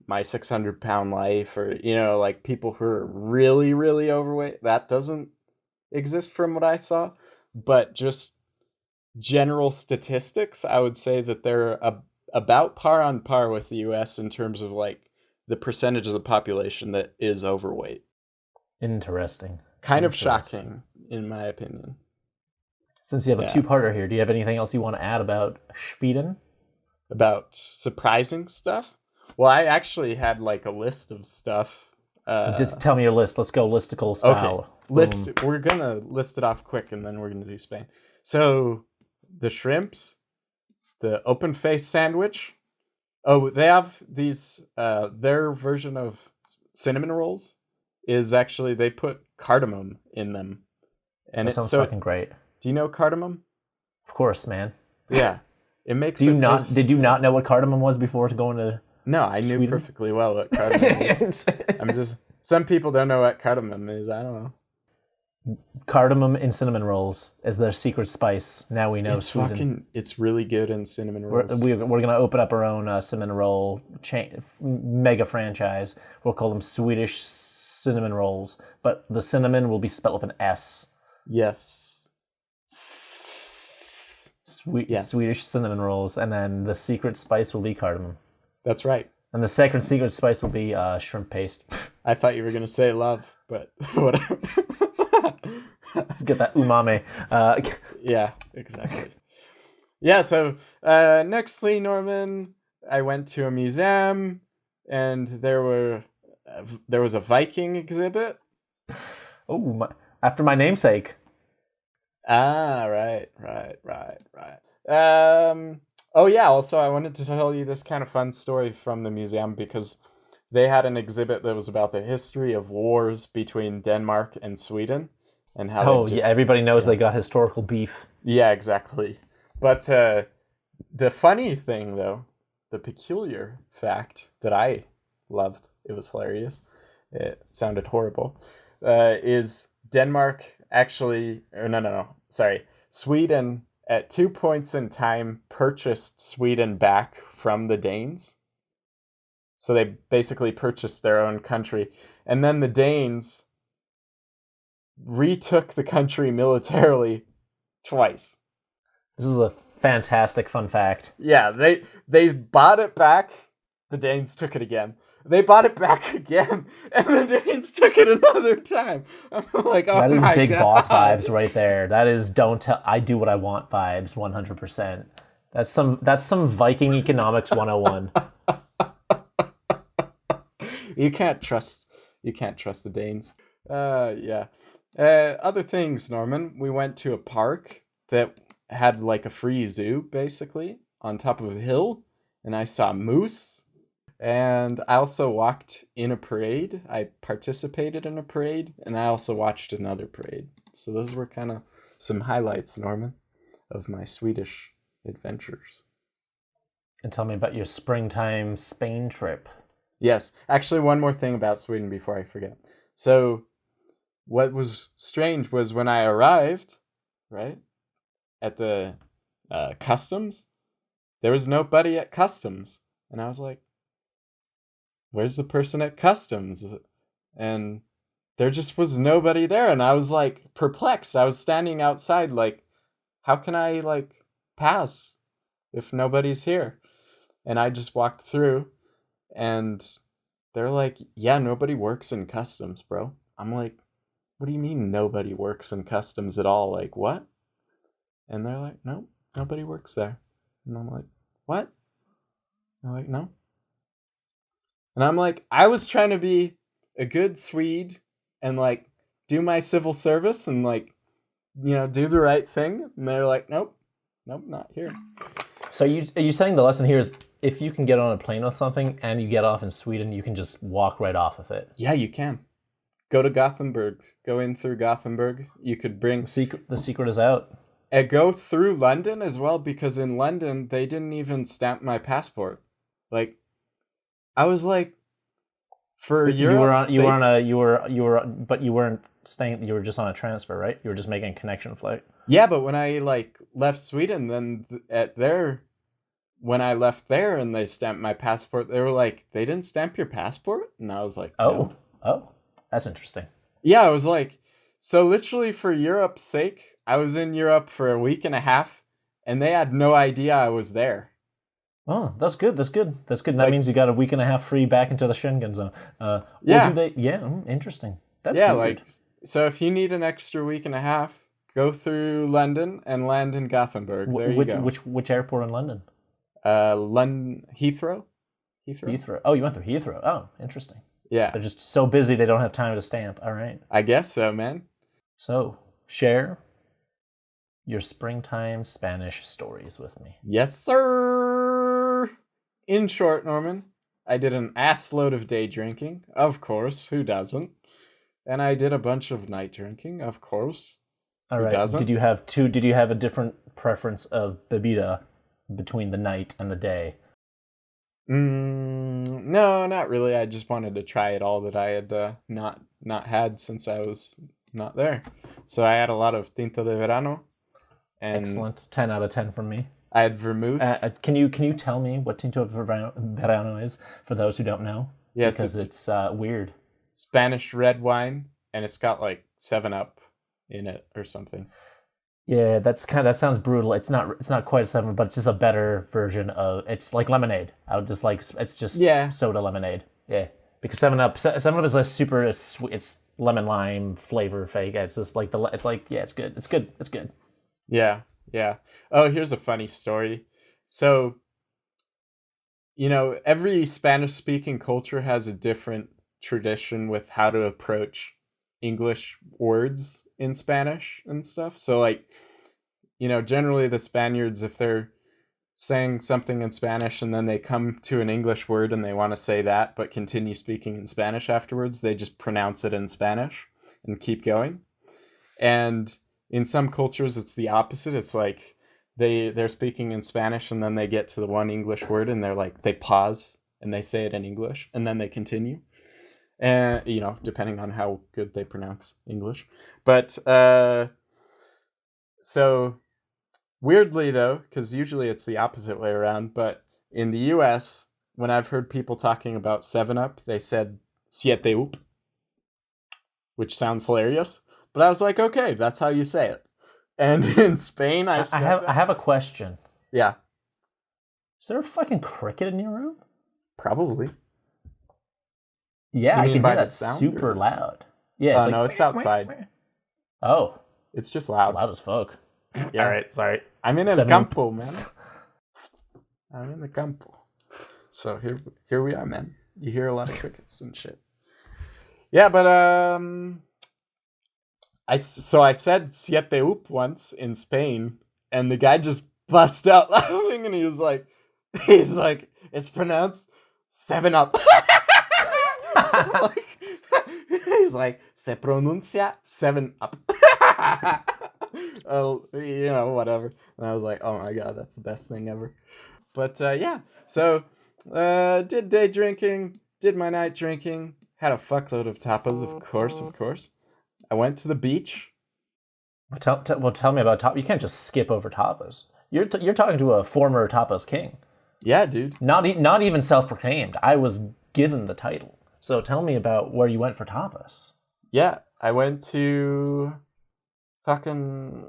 Speaker 1: My 600-Pound Life, or, like, people who are really, really overweight. That doesn't exist from what I saw. But just general statistics, I would say that they're about par on par with the US in terms of, like, the percentage of the population that is overweight.
Speaker 2: Interesting.
Speaker 1: Kind of shocking, in my opinion.
Speaker 2: Since you have a two-parter here, do you have anything else you want to add about Sweden?
Speaker 1: About surprising stuff? Well, I actually had, like, a list of stuff.
Speaker 2: Just tell me your list. Let's go listicle style.
Speaker 1: Okay. We're going to list it off quick, and then we're going to do Spain. So, the shrimps, the open-faced sandwich. Oh, they have these, their version of cinnamon rolls is actually, they put cardamom in them. And
Speaker 2: that sounds fucking great.
Speaker 1: Do you know cardamom?
Speaker 2: Of course, man.
Speaker 1: Yeah. It makes
Speaker 2: Did you not know what cardamom was before going to
Speaker 1: No, I knew
Speaker 2: Sweden?
Speaker 1: perfectly well what cardamom is. Some people don't know what cardamom is. I don't know.
Speaker 2: Cardamom in cinnamon rolls is their secret spice. Now we know Sweden.
Speaker 1: It's really good in cinnamon rolls.
Speaker 2: We're going to open up our own cinnamon roll mega franchise. We'll call them Swedish cinnamon rolls, but the cinnamon will be spelled with an S.
Speaker 1: Yes.
Speaker 2: Yes. Swedish cinnamon rolls, and then the secret spice will be cardamom.
Speaker 1: That's right.
Speaker 2: And the second secret spice will be shrimp paste.
Speaker 1: I thought you were going to say love, but whatever.
Speaker 2: Let's get that umami.
Speaker 1: Yeah, exactly. Yeah, so nextly, Norman, I went to a museum, and there was a Viking exhibit.
Speaker 2: Oh, after my namesake.
Speaker 1: Ah, right. Oh yeah, also I wanted to tell you this kind of fun story from the museum, because they had an exhibit that was about the history of wars between Denmark and Sweden, and how
Speaker 2: everybody knows they got historical beef.
Speaker 1: Yeah, exactly. But the funny thing, though, the peculiar fact that I loved, it was hilarious, it sounded horrible, is Denmark actually, Sweden at 2 points in time purchased Sweden back from the Danes. So they basically purchased their own country. And then the Danes retook the country militarily twice.
Speaker 2: This is a fantastic fun fact.
Speaker 1: Yeah, they bought it back. The Danes took it again. They bought it back again, and the Danes took it another time. I'm like, oh
Speaker 2: That is
Speaker 1: my
Speaker 2: big
Speaker 1: God.
Speaker 2: boss vibes right there. That is don't tell I do what I want vibes 100%. That's some Viking economics 101.
Speaker 1: You can't trust the Danes. Yeah. Other things, Norman. We went to a park that had like a free zoo, basically, on top of a hill, and I saw moose. And I also walked in a parade. I participated in a parade, and I also watched another parade. So those were kind of some highlights, Norman, of my Swedish adventures.
Speaker 2: And tell me about your springtime Spain trip.
Speaker 1: Yes, actually, one more thing about Sweden before I forget. So, what was strange was when I arrived, right, at the customs, there was nobody at customs. And I was like, where's the person at customs? And there just was nobody there. And I was like perplexed. I was standing outside like, how can I like pass if nobody's here? And I just walked through and they're like, yeah, nobody works in customs, bro. I'm like, what do you mean nobody works in customs at all? Like, what? And they're like, no, nobody works there. And I'm like, what? They're like, no. And I'm like, I was trying to be a good Swede and like do my civil service and like, do the right thing. And they're like, nope, not here.
Speaker 2: So are you saying the lesson here is if you can get on a plane with something and you get off in Sweden, you can just walk right off of it?
Speaker 1: Yeah, you can. Go to Gothenburg. Go in through Gothenburg. You could bring...
Speaker 2: The secret is out.
Speaker 1: And go through London as well, because in London, they didn't even stamp my passport. Like, I was like, for Europe,
Speaker 2: but you weren't staying. You were just on a transfer, right? You were just making a connection flight.
Speaker 1: Yeah, but when I like left Sweden, then when I left there and they stamped my passport, they were like, they didn't stamp your passport, and I was like, no.
Speaker 2: Oh, that's interesting.
Speaker 1: Yeah, I was like, so literally for Europe's sake, I was in Europe for a week and a half, and they had no idea I was there.
Speaker 2: Oh, that's good. That means you got a week and a half free back into the Schengen zone.
Speaker 1: Yeah.
Speaker 2: Interesting. That's
Speaker 1: yeah,
Speaker 2: weird.
Speaker 1: Like, so if you need an extra week and a half, go through London and land in Gothenburg. There you go.
Speaker 2: Which airport in London?
Speaker 1: London Heathrow.
Speaker 2: Heathrow. Oh, you went through Heathrow. Oh, interesting.
Speaker 1: Yeah.
Speaker 2: They're just so busy they don't have time to stamp. All right.
Speaker 1: I guess so, man.
Speaker 2: So, share your springtime Spanish stories with me.
Speaker 1: Yes, sir. In short, Norman, I did an ass load of day drinking. Of course, who doesn't? And I did a bunch of night drinking, of course.
Speaker 2: All right.
Speaker 1: Doesn't?
Speaker 2: Did you have a different preference of bebida between the night and the day?
Speaker 1: No, not really. I just wanted to try it all that I had not had since I was not there. So I had a lot of Tinto de Verano. And
Speaker 2: excellent. 10 out of 10 from me.
Speaker 1: I had vermouth.
Speaker 2: Can you tell me what Tinto de Verano is for those who don't know?
Speaker 1: Yes,
Speaker 2: because it's weird.
Speaker 1: Spanish red wine, and it's got like 7-Up in it or something.
Speaker 2: Yeah, that sounds brutal. It's not quite a 7, but it's just a better version of. It's like lemonade. I would just like it's just soda lemonade. Yeah, because 7-Up is a super sweet. It's lemon lime flavor fake. It's just like it's good.
Speaker 1: Yeah. Oh, here's a funny story. So, every Spanish-speaking culture has a different tradition with how to approach English words in Spanish and stuff. So, like, generally the Spaniards, if they're saying something in Spanish and then they come to an English word and they want to say that but continue speaking in Spanish afterwards, they just pronounce it in Spanish and keep going. And in some cultures, it's the opposite. It's like they're speaking in Spanish and then they get to the one English word and they pause and they say it in English and then they continue. And, depending on how good they pronounce English. But, so, weirdly though, because usually it's the opposite way around, but in the US, when I've heard people talking about 7-Up, they said 7-Up, which sounds hilarious. But I was like, okay, that's how you say it. And in Spain, I have
Speaker 2: a question.
Speaker 1: Yeah,
Speaker 2: Is there a fucking cricket in your room?
Speaker 1: probably.
Speaker 2: Yeah,
Speaker 1: Do you
Speaker 2: I
Speaker 1: mean
Speaker 2: can
Speaker 1: by
Speaker 2: hear
Speaker 1: the
Speaker 2: that
Speaker 1: sound,
Speaker 2: super
Speaker 1: or-
Speaker 2: loud. Yeah, it's
Speaker 1: Oh, no,
Speaker 2: like
Speaker 1: it's outside.
Speaker 2: Oh,
Speaker 1: It's just
Speaker 2: it's
Speaker 1: loud.
Speaker 2: loud as fuck.
Speaker 1: Yeah.
Speaker 2: All right, sorry.
Speaker 1: I'm in el
Speaker 2: 7
Speaker 1: campo, man. I'm in the campo. So here we are, man. You hear a lot of crickets and shit. Yeah, but I said siete up once in Spain, and the guy just bust out laughing, and he's like, it's pronounced 7 up. Like, he's like, se pronuncia 7 up. Oh, whatever. And I was like, oh my god, that's the best thing ever. But yeah, so did day drinking, did my night drinking, had a fuckload of tapas, of course. I went to the beach.
Speaker 2: Tell me about tapas. You can't just skip over tapas. You're talking to a former tapas king.
Speaker 1: Yeah, dude.
Speaker 2: Not even self-proclaimed. I was given the title. So tell me about where you went for tapas.
Speaker 1: Yeah, I went to fucking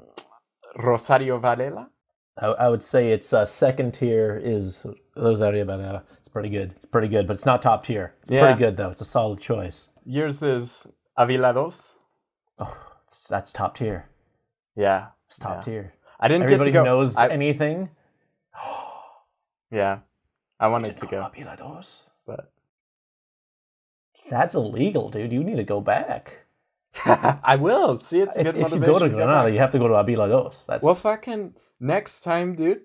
Speaker 1: Rosario Varela.
Speaker 2: I would say its second tier is Rosario Varela. It's pretty good, but it's not top tier. It's pretty good, though. It's a solid choice.
Speaker 1: Yours is Avila Dos.
Speaker 2: Oh, that's top tier.
Speaker 1: Yeah.
Speaker 2: It's top tier.
Speaker 1: I didn't
Speaker 2: Everybody
Speaker 1: get to go.
Speaker 2: Who knows anything.
Speaker 1: Yeah. I wanted to go.
Speaker 2: Avila Dos.
Speaker 1: But
Speaker 2: that's illegal, dude. You need to go back.
Speaker 1: I will. See, it's a good motivation.
Speaker 2: If you go to Granada, you have to go to Avila Dos.
Speaker 1: Well, fucking next time, dude,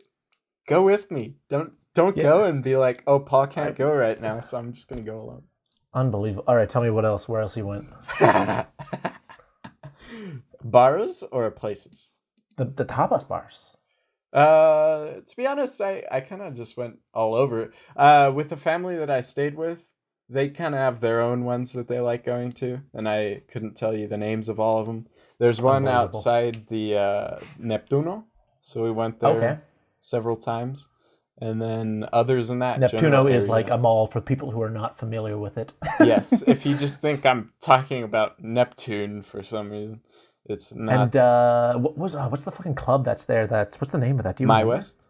Speaker 1: go with me. Don't go and be like, oh, Paul can't go right now, so I'm just gonna go alone.
Speaker 2: Unbelievable. All right, tell me what else. Where else you went?
Speaker 1: Bars or places?
Speaker 2: The tapas bars.
Speaker 1: To be honest, I kind of just went all over. With the family that I stayed with, they kind of have their own ones that they like going to, and I couldn't tell you the names of all of them. There's one outside the Neptuno, so we went there several times. And then others in that
Speaker 2: Neptuno is like a mall for people who are not familiar with it.
Speaker 1: Yes, if you just think I'm talking about Neptune for some reason, it's not.
Speaker 2: And what's the fucking club that's there? What's the name of that? Do you remember?
Speaker 1: West?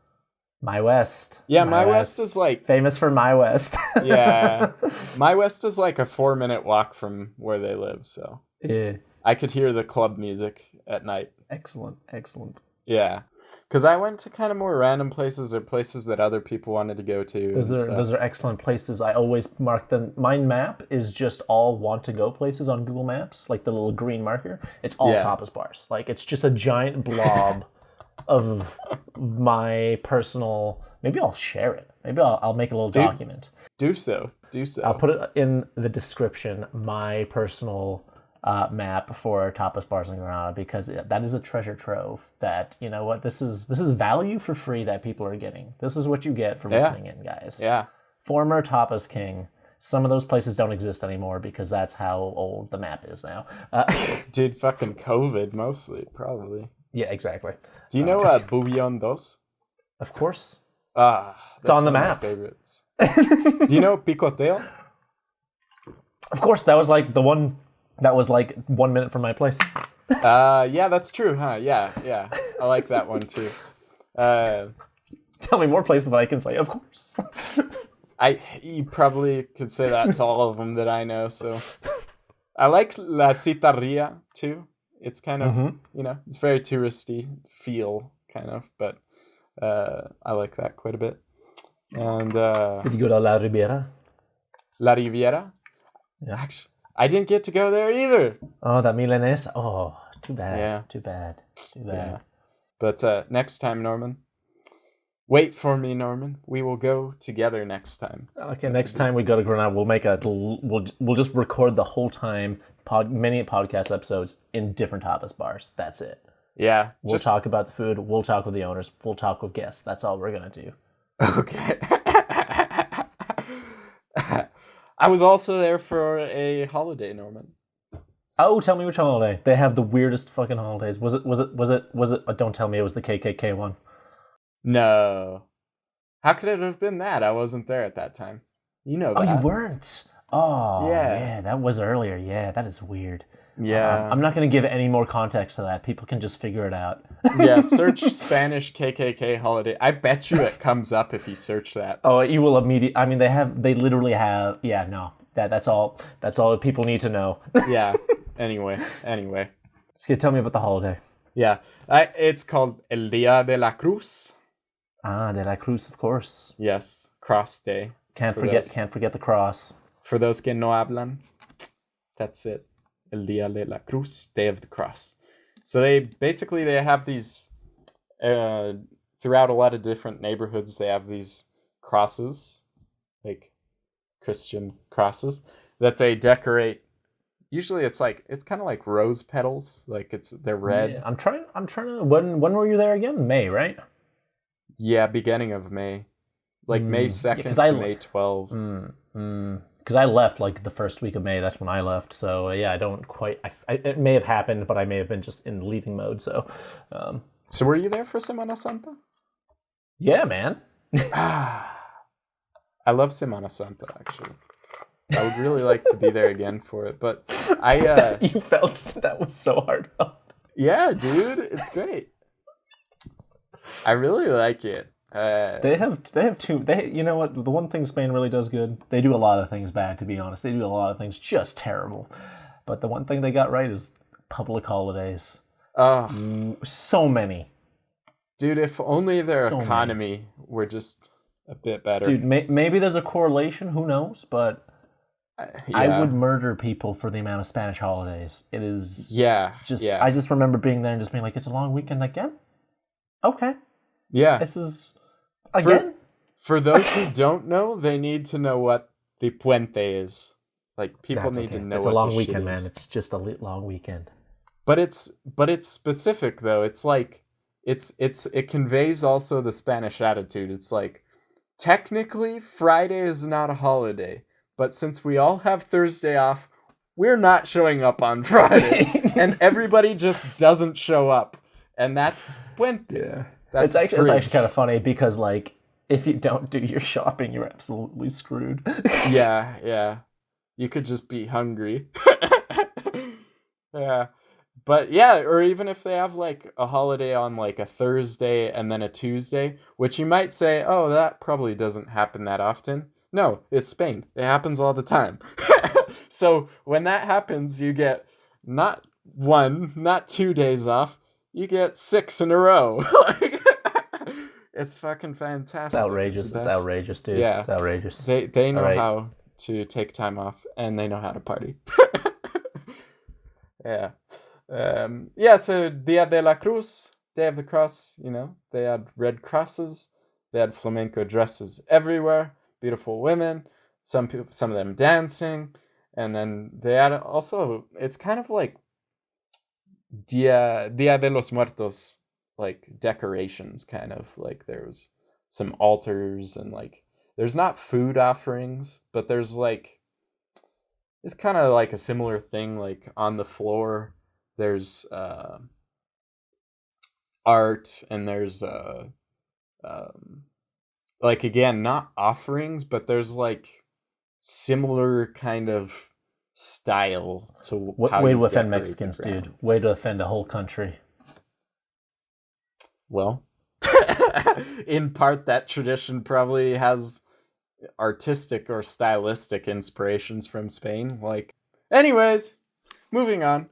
Speaker 2: My West.
Speaker 1: Yeah, My West is like
Speaker 2: famous for My West.
Speaker 1: Yeah, My West is like a 4-minute walk from where they live, so
Speaker 2: yeah,
Speaker 1: I could hear the club music at night.
Speaker 2: Excellent.
Speaker 1: Yeah, because I went to kind of more random places or places that other people wanted to go to.
Speaker 2: Those are excellent places. I always mark them. My map is just all want to go places on Google Maps, like the little green marker. It's all tapas bars. Like it's just a giant blob of my personal. Maybe I'll share it. Maybe I'll make a little document.
Speaker 1: Do so.
Speaker 2: I'll put it in the description. My personal map for tapas bars in Granada, because that is a treasure trove. That, you know what, this is value for free that people are getting. This is what you get for listening in, guys.
Speaker 1: Yeah.
Speaker 2: Former tapas king. Some of those places don't exist anymore because that's how old the map is now.
Speaker 1: Dude, fucking COVID mostly, probably.
Speaker 2: Yeah, exactly.
Speaker 1: Do you know Bouillon Dos?
Speaker 2: Of course.
Speaker 1: It's
Speaker 2: on the map.
Speaker 1: Favorites. Do you know Picoteo?
Speaker 2: Of course, that was like the one that was like 1 minute from my place.
Speaker 1: Yeah, that's true, huh? Yeah. I like that one too.
Speaker 2: Tell me more places that I can say, of course.
Speaker 1: You probably could say that to all of them that I know, so. I like La Citarria too. It's kind of, it's very touristy feel, kind of, but I like that quite a bit. And
Speaker 2: did you go to La Riviera?
Speaker 1: La Riviera?
Speaker 2: Yeah.
Speaker 1: Actually, I didn't get to go there either.
Speaker 2: Oh, that Milanese. Oh, too bad.
Speaker 1: Yeah.
Speaker 2: Too bad.
Speaker 1: Yeah. But next time, Norman. Wait for me, Norman. We will go together next time.
Speaker 2: Okay, next time we go to Granada, we'll just record the whole time many podcast episodes in different tapas bars. That's it.
Speaker 1: Yeah.
Speaker 2: We'll talk about the food. We'll talk with the owners. We'll talk with guests. That's all we're gonna do.
Speaker 1: Okay. I was also there for a holiday, Norman.
Speaker 2: Oh, tell me which holiday. They have the weirdest fucking holidays. Was it? Don't tell me it was the KKK one.
Speaker 1: No. How could it have been that? I wasn't there at that time. You know that.
Speaker 2: Oh, you weren't. Oh,
Speaker 1: Yeah.
Speaker 2: yeah, that was earlier. Yeah, that is weird.
Speaker 1: Yeah.
Speaker 2: I'm not going to give any more context to that. People can just figure it out.
Speaker 1: Yeah, search Spanish KKK holiday. I bet you it comes up if you search that.
Speaker 2: Oh, you will immediately. I mean, they literally have. Yeah, no, that's all. That's all people need to know.
Speaker 1: Yeah. Anyway.
Speaker 2: Just tell me about the holiday.
Speaker 1: Yeah. It's called El Día de la Cruz.
Speaker 2: Ah, de la Cruz, of course.
Speaker 1: Yes, Cross Day.
Speaker 2: Can't forget the cross.
Speaker 1: For those que no hablan, that's it. El Día de la Cruz, Day of the Cross. So they have these throughout a lot of different neighborhoods. They have these crosses, like Christian crosses, that they decorate. Usually, it's kind of like rose petals, like they're red.
Speaker 2: Yeah, I'm trying to. When were you there again? May, right?
Speaker 1: Yeah, beginning of May, like May 2nd to May 12th.
Speaker 2: Because I left like the first week of May. That's when I left. So yeah, I don't quite. It may have happened, but I may have been just in leaving mode. So,
Speaker 1: So were you there for Semana Santa?
Speaker 2: Yeah, man.
Speaker 1: I love Semana Santa, actually. I would really like to be there again for it, but
Speaker 2: You felt that was so heartfelt.
Speaker 1: Yeah, dude, it's great. I really like it.
Speaker 2: They have two. You know what? The one thing Spain really does good. They do a lot of things bad, to be honest. They do a lot of things just terrible. But the one thing they got right is public holidays. So many.
Speaker 1: Dude, if only their economy were just a bit better.
Speaker 2: Dude, maybe there's a correlation. Who knows? But I would murder people for the amount of Spanish holidays. It is.
Speaker 1: Yeah.
Speaker 2: I just remember being there and just being like, it's a long weekend again. Okay.
Speaker 1: Yeah.
Speaker 2: This is again.
Speaker 1: For those who don't know, they need to know what the puente is. Like people need to know.
Speaker 2: It's
Speaker 1: what
Speaker 2: a long
Speaker 1: the
Speaker 2: weekend,
Speaker 1: shit
Speaker 2: man.
Speaker 1: is.
Speaker 2: It's just a long weekend.
Speaker 1: But it's specific though. It's like it conveys also the Spanish attitude. It's like technically Friday is not a holiday, but since we all have Thursday off, we're not showing up on Friday, and everybody just doesn't show up, and that's puente.
Speaker 2: Yeah.
Speaker 1: It's
Speaker 2: actually kind of funny because like if you don't do your shopping, you're absolutely screwed.
Speaker 1: Yeah. You could just be hungry. Yeah. But yeah, or even if they have like a holiday on like a Thursday and then a Tuesday, which you might say, oh, that probably doesn't happen that often. No, it's Spain. It happens all the time. So when that happens, you get not 1, not 2 days off. You get 6 in a row. It's fucking fantastic.
Speaker 2: It's outrageous. It's outrageous, dude. Yeah. It's outrageous.
Speaker 1: They know how to take time off, and they know how to party. Yeah. So Dia de la Cruz, Day of the Cross, they had red crosses, they had flamenco dresses everywhere, beautiful women, some of them dancing, and then they had also, it's kind of like Dia de los Muertos, like decorations, kind of like there was some altars and like there's not food offerings, but there's like it's kind of like a similar thing, like on the floor there's art, and there's like again not offerings, but there's like similar kind of style to
Speaker 2: way to offend Mexicans, dude. Way to offend a whole country.
Speaker 1: Well, in part that tradition probably has artistic or stylistic inspirations from Spain. Like, anyways, moving on.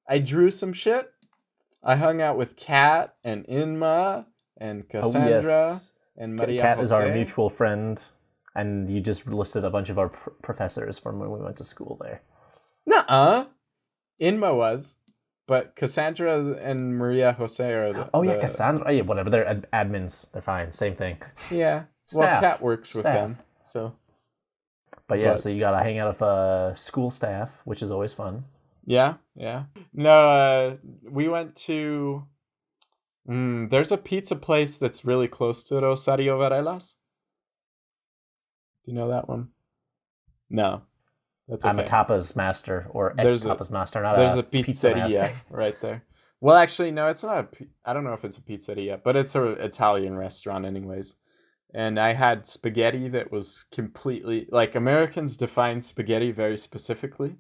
Speaker 1: I drew some shit. I hung out with Kat and Inma and Cassandra and Maria
Speaker 2: Kat
Speaker 1: Jose.
Speaker 2: is our mutual friend, and you just listed a bunch of our professors from when we went to school there.
Speaker 1: Nuh-uh. Inma was, but Cassandra and Maria Jose are the...
Speaker 2: Cassandra. Yeah, whatever. They're admins. They're fine. Same thing.
Speaker 1: Yeah. Well, Kat works with them, so...
Speaker 2: But so you got to hang out with school staff, which is always fun.
Speaker 1: Yeah. No, we went to... there's a pizza place that's really close to Rosario Varelas. Do you know that one? No. That's okay.
Speaker 2: I'm a tapas master, or ex-tapas master, not
Speaker 1: there's
Speaker 2: a
Speaker 1: pizzeria
Speaker 2: master.
Speaker 1: Right there. Well, actually, no, it's not I don't know if it's a pizzeria, but it's an Italian restaurant anyways. and I had spaghetti that was completely like Americans define spaghetti very specifically.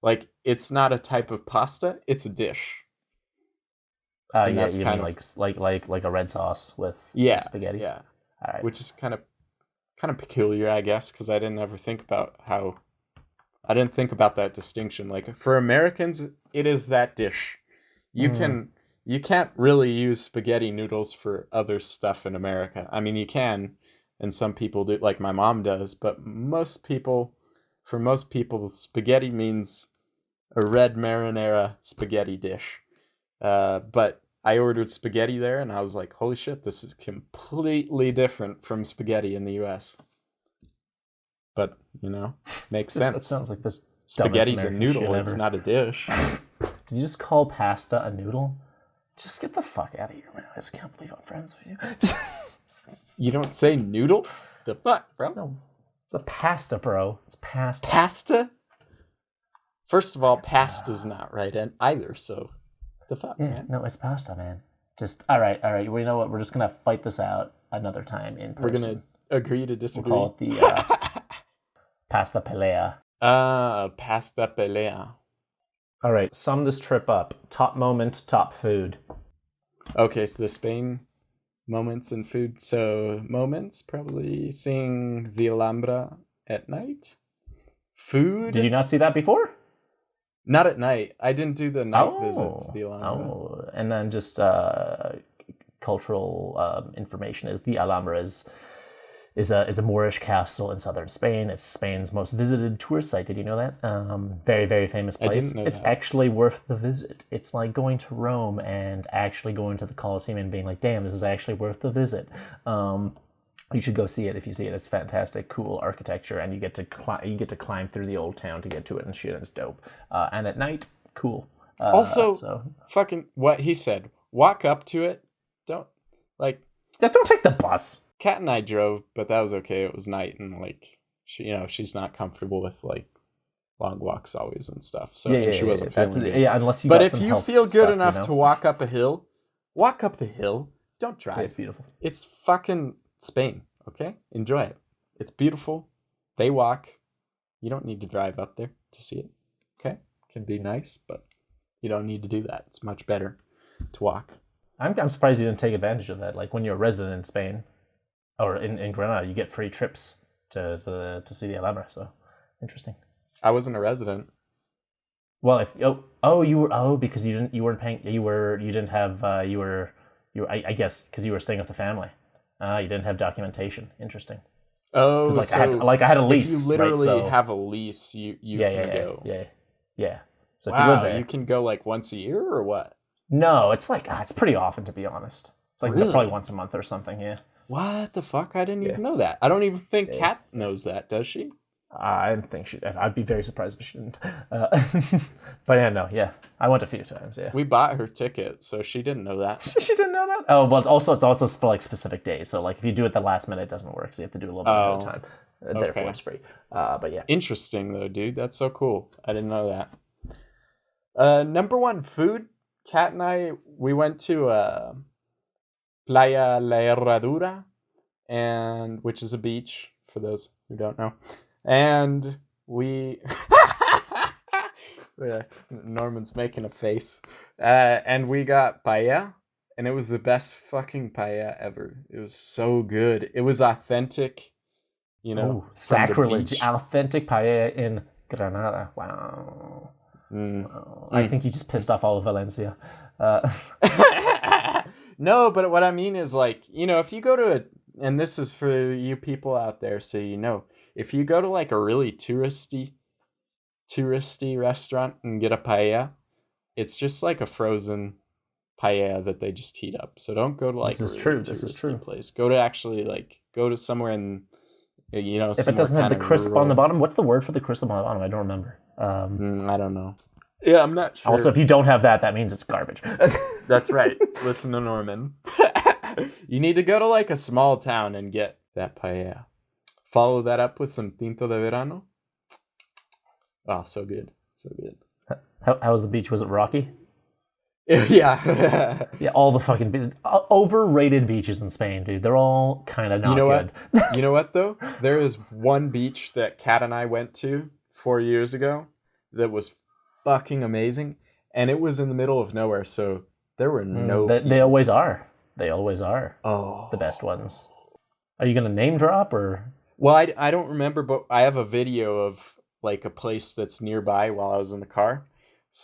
Speaker 1: Like it's not a type of pasta; it's a dish. And
Speaker 2: Yeah,
Speaker 1: that's
Speaker 2: you
Speaker 1: kind
Speaker 2: mean
Speaker 1: of
Speaker 2: like a red sauce with
Speaker 1: yeah,
Speaker 2: spaghetti?
Speaker 1: yeah,
Speaker 2: All right.
Speaker 1: which is kind of peculiar, I guess, because I didn't think about that distinction. Like for Americans, it is that dish. You
Speaker 2: Mm.
Speaker 1: can you can't really use spaghetti noodles for other stuff in America. I mean, you can, and some people do, like my mom does, but for most people, spaghetti means a red marinara spaghetti dish. But I ordered spaghetti there, and I was like, "Holy shit, this is completely different from spaghetti in the U.S." But makes
Speaker 2: That
Speaker 1: sense.
Speaker 2: sounds like the dumbest
Speaker 1: Spaghetti's a
Speaker 2: American shit
Speaker 1: noodle; it's
Speaker 2: ever.
Speaker 1: not a dish.
Speaker 2: Did you just call pasta a noodle? Just get the fuck out of here, man. I just can't believe I'm friends with you.
Speaker 1: You don't say noodle? The fuck, bro?
Speaker 2: No, it's a pasta, bro. It's pasta.
Speaker 1: Pasta? First of all, pasta's not right either, so the fuck,
Speaker 2: Yeah,
Speaker 1: man?
Speaker 2: no, it's pasta, man. Just all right. Well, you know what? We're just gonna fight this out another time in
Speaker 1: We're
Speaker 2: person.
Speaker 1: gonna agree to
Speaker 2: We'll
Speaker 1: disagree.
Speaker 2: call it the pasta pelea.
Speaker 1: Pasta pelea.
Speaker 2: All right, sum this trip up. Top moment, top food.
Speaker 1: Okay, so the Spain moments and food. So moments, probably seeing the Alhambra at night. Food?
Speaker 2: Did you not see that before?
Speaker 1: Not at night. I didn't do the night visit to the Alhambra.
Speaker 2: Oh, and then just cultural information is the Alhambra is a Moorish castle in southern Spain. It's Spain's most visited tourist site. Did you know that? Very, very famous place.
Speaker 1: I didn't know
Speaker 2: it's
Speaker 1: that.
Speaker 2: actually worth the visit. It's like going to Rome and actually going to the Colosseum and being like, damn, this is actually worth the visit. You should go see it if you see it. It's fantastic, cool architecture, and you get to climb through the old town to get to it and shit. And it's dope. And at night, cool.
Speaker 1: Fucking what he said. Walk up to it. Don't
Speaker 2: don't take the bus.
Speaker 1: Kat and I drove, but that was okay. It was night, and she's not comfortable with long walks always and stuff. So she wasn't feeling good.
Speaker 2: Yeah, unless you.
Speaker 1: But
Speaker 2: got
Speaker 1: if
Speaker 2: some
Speaker 1: you
Speaker 2: health
Speaker 1: feel good
Speaker 2: stuff,
Speaker 1: enough to walk up a hill, walk up the hill. Don't drive.
Speaker 2: Yeah, it's beautiful.
Speaker 1: It's fucking Spain. Okay, enjoy it. It's beautiful. They walk. You don't need to drive up there to see it. Okay, it can be nice, but you don't need to do that. It's much better to walk.
Speaker 2: I'm surprised you didn't take advantage of that. Like when you're a resident in Spain, or in Granada, you get free trips to see the Alhambra. So interesting.
Speaker 1: I wasn't a resident.
Speaker 2: Well, if you were because you weren't paying you didn't have I guess because you were staying with the family. You didn't have documentation. Interesting.
Speaker 1: Oh,
Speaker 2: like so I had a lease.
Speaker 1: If you literally
Speaker 2: right? So,
Speaker 1: have a lease, you can go.
Speaker 2: Yeah. So
Speaker 1: wow,
Speaker 2: if you live there,
Speaker 1: you can go like once a year or what?
Speaker 2: No, it's like it's pretty often, to be honest. It's like
Speaker 1: Really?
Speaker 2: probably once a month or something. Yeah.
Speaker 1: What the fuck? I didn't even know that. I don't even think
Speaker 2: Yeah.
Speaker 1: Kat knows that, does she?
Speaker 2: I think she. I'd be very surprised if she didn't. But yeah. I went a few times. Yeah.
Speaker 1: We bought her ticket, so she didn't know that.
Speaker 2: She didn't know that. Oh, well, it's also for like specific days. So like if you do it the last minute, it doesn't work. So you have to do a little bit ahead of time. Therefore,
Speaker 1: okay.
Speaker 2: it's free. But yeah.
Speaker 1: Interesting though, dude. That's so cool. I didn't know that. Number one food. Kat and I, we went to Playa La Herradura, which is a beach for those who don't know, and we Norman's making a face, and we got paella, and it was the best fucking paella ever. It was so good. It was authentic,
Speaker 2: Ooh, sacrilege! Authentic paella in Granada. Wow. I think you just pissed off all of Valencia.
Speaker 1: No, but what I mean is if you go to and this is for you people out there, so if you go to like a really touristy restaurant and get a paella, it's just like a frozen paella that they just heat up. So don't go to like
Speaker 2: this is true
Speaker 1: place. Go to actually go to somewhere in
Speaker 2: if it doesn't have the crisp rural. On the bottom, what's the word for the crisp on the bottom? I don't remember.
Speaker 1: I don't know. Yeah, I'm not sure.
Speaker 2: Also, if you don't have that means it's garbage.
Speaker 1: That's right. Listen to Norman. You need to go to like a small town and get that paella. Follow that up with some tinto de verano. Oh, so good. So good.
Speaker 2: How was the beach? Was it rocky?
Speaker 1: Yeah.
Speaker 2: Yeah, all the fucking overrated beaches in Spain, dude. They're all kind of
Speaker 1: You
Speaker 2: not
Speaker 1: know
Speaker 2: good.
Speaker 1: what? You know what though? There is one beach that Kat and I went to 4 years ago that was fucking amazing, and it was in the middle of nowhere, so there were no
Speaker 2: They
Speaker 1: people.
Speaker 2: always are. They always are
Speaker 1: Oh.
Speaker 2: the best ones. Are you gonna name drop or?
Speaker 1: Well, I don't remember, but I have a video of like a place that's nearby while I was in the car.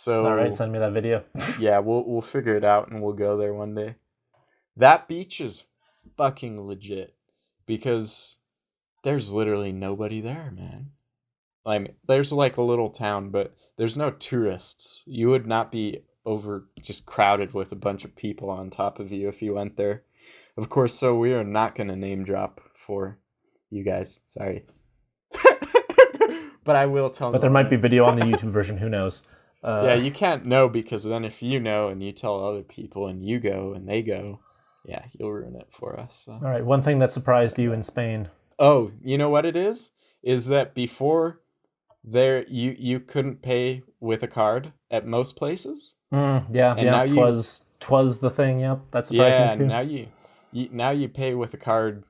Speaker 2: All right,
Speaker 1: So
Speaker 2: send me that video.
Speaker 1: yeah, we'll figure it out and we'll go there one day. That beach is fucking legit because there's literally nobody there, man. I mean, there's like a little town, but there's no tourists. You would not be over just crowded with a bunch of people on top of you if you went there. Of course, so we are not going to name drop for you guys. Sorry. But I will tell
Speaker 2: But there might be video on the YouTube version. Who knows?
Speaker 1: Yeah, you can't know because then if you know and you tell other people and you go and they go, yeah, you'll ruin it for us. So.
Speaker 2: All right. One thing that surprised you in Spain.
Speaker 1: Oh, you know what it is? Is that before there you couldn't pay with a card at most places?
Speaker 2: Yeah,
Speaker 1: And
Speaker 2: yeah.
Speaker 1: now
Speaker 2: Twas the thing. Yep, that surprised me too.
Speaker 1: Now you pay with a card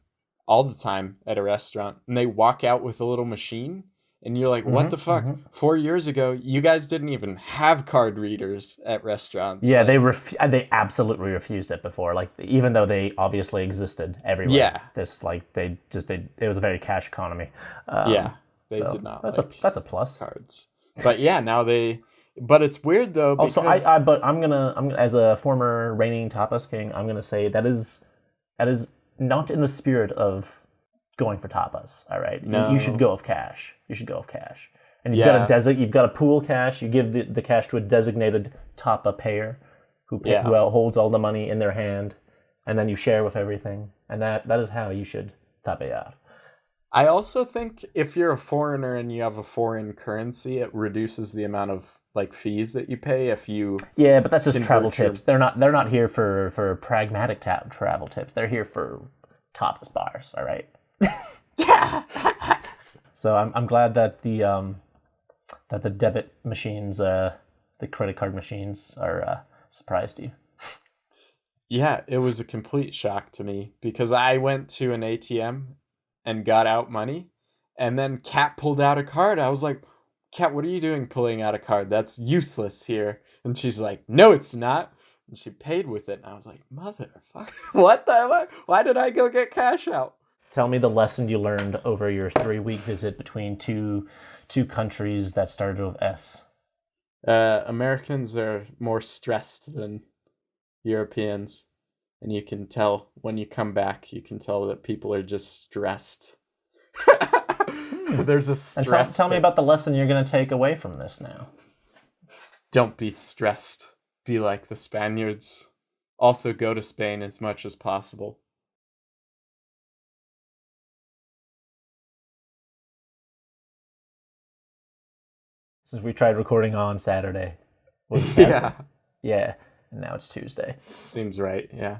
Speaker 1: all the time at a restaurant, and they walk out with a little machine, and you're like, "What the fuck?" 4 years ago, you guys didn't even have card readers at restaurants.
Speaker 2: Yeah, they absolutely refused it before. Like even though they obviously existed everywhere.
Speaker 1: Yeah.
Speaker 2: It was a very cash economy.
Speaker 1: Yeah, they did not.
Speaker 2: That's a plus.
Speaker 1: Cards, but yeah, now they. But it's weird though. Because...
Speaker 2: Also, but I'm gonna as a former reigning tapas king, I'm gonna say that is not in the spirit of going for tapas. All right,
Speaker 1: no.
Speaker 2: You should go of cash. And you've got to pool cash. You give the cash to a designated tapa payer who holds all the money in their hand, and then you share with everything. And that is how you should tapear.
Speaker 1: I also think if you're a foreigner and you have a foreign currency, it reduces the amount of like fees that you pay if you.
Speaker 2: Yeah, but that's just travel tips. They're not here for pragmatic travel tips. They're here for tapas bars. All right. So I'm glad that the debit machines, the credit card machines, are surprised you.
Speaker 1: Yeah, it was a complete shock to me because I went to an ATM and got out money, and then Kat pulled out a card. I was like, Kat, what are you doing pulling out a card? That's useless here. And she's like, no, it's not. And she paid with it. And I was like, motherfucker, what the? Why did I go get cash out?
Speaker 2: Tell me the lesson you learned over your 3-week visit between two countries that started with S.
Speaker 1: Americans are more stressed than Europeans. And you can tell when you come back, you can tell that people are just stressed. There's a stress.
Speaker 2: And tell me about the lesson you're going to take away from this now.
Speaker 1: Don't be stressed. Be like the Spaniards. Also go to Spain as much as possible.
Speaker 2: Since we tried recording on Saturday.
Speaker 1: Yeah.
Speaker 2: Yeah, and now it's Tuesday.
Speaker 1: Seems right, yeah.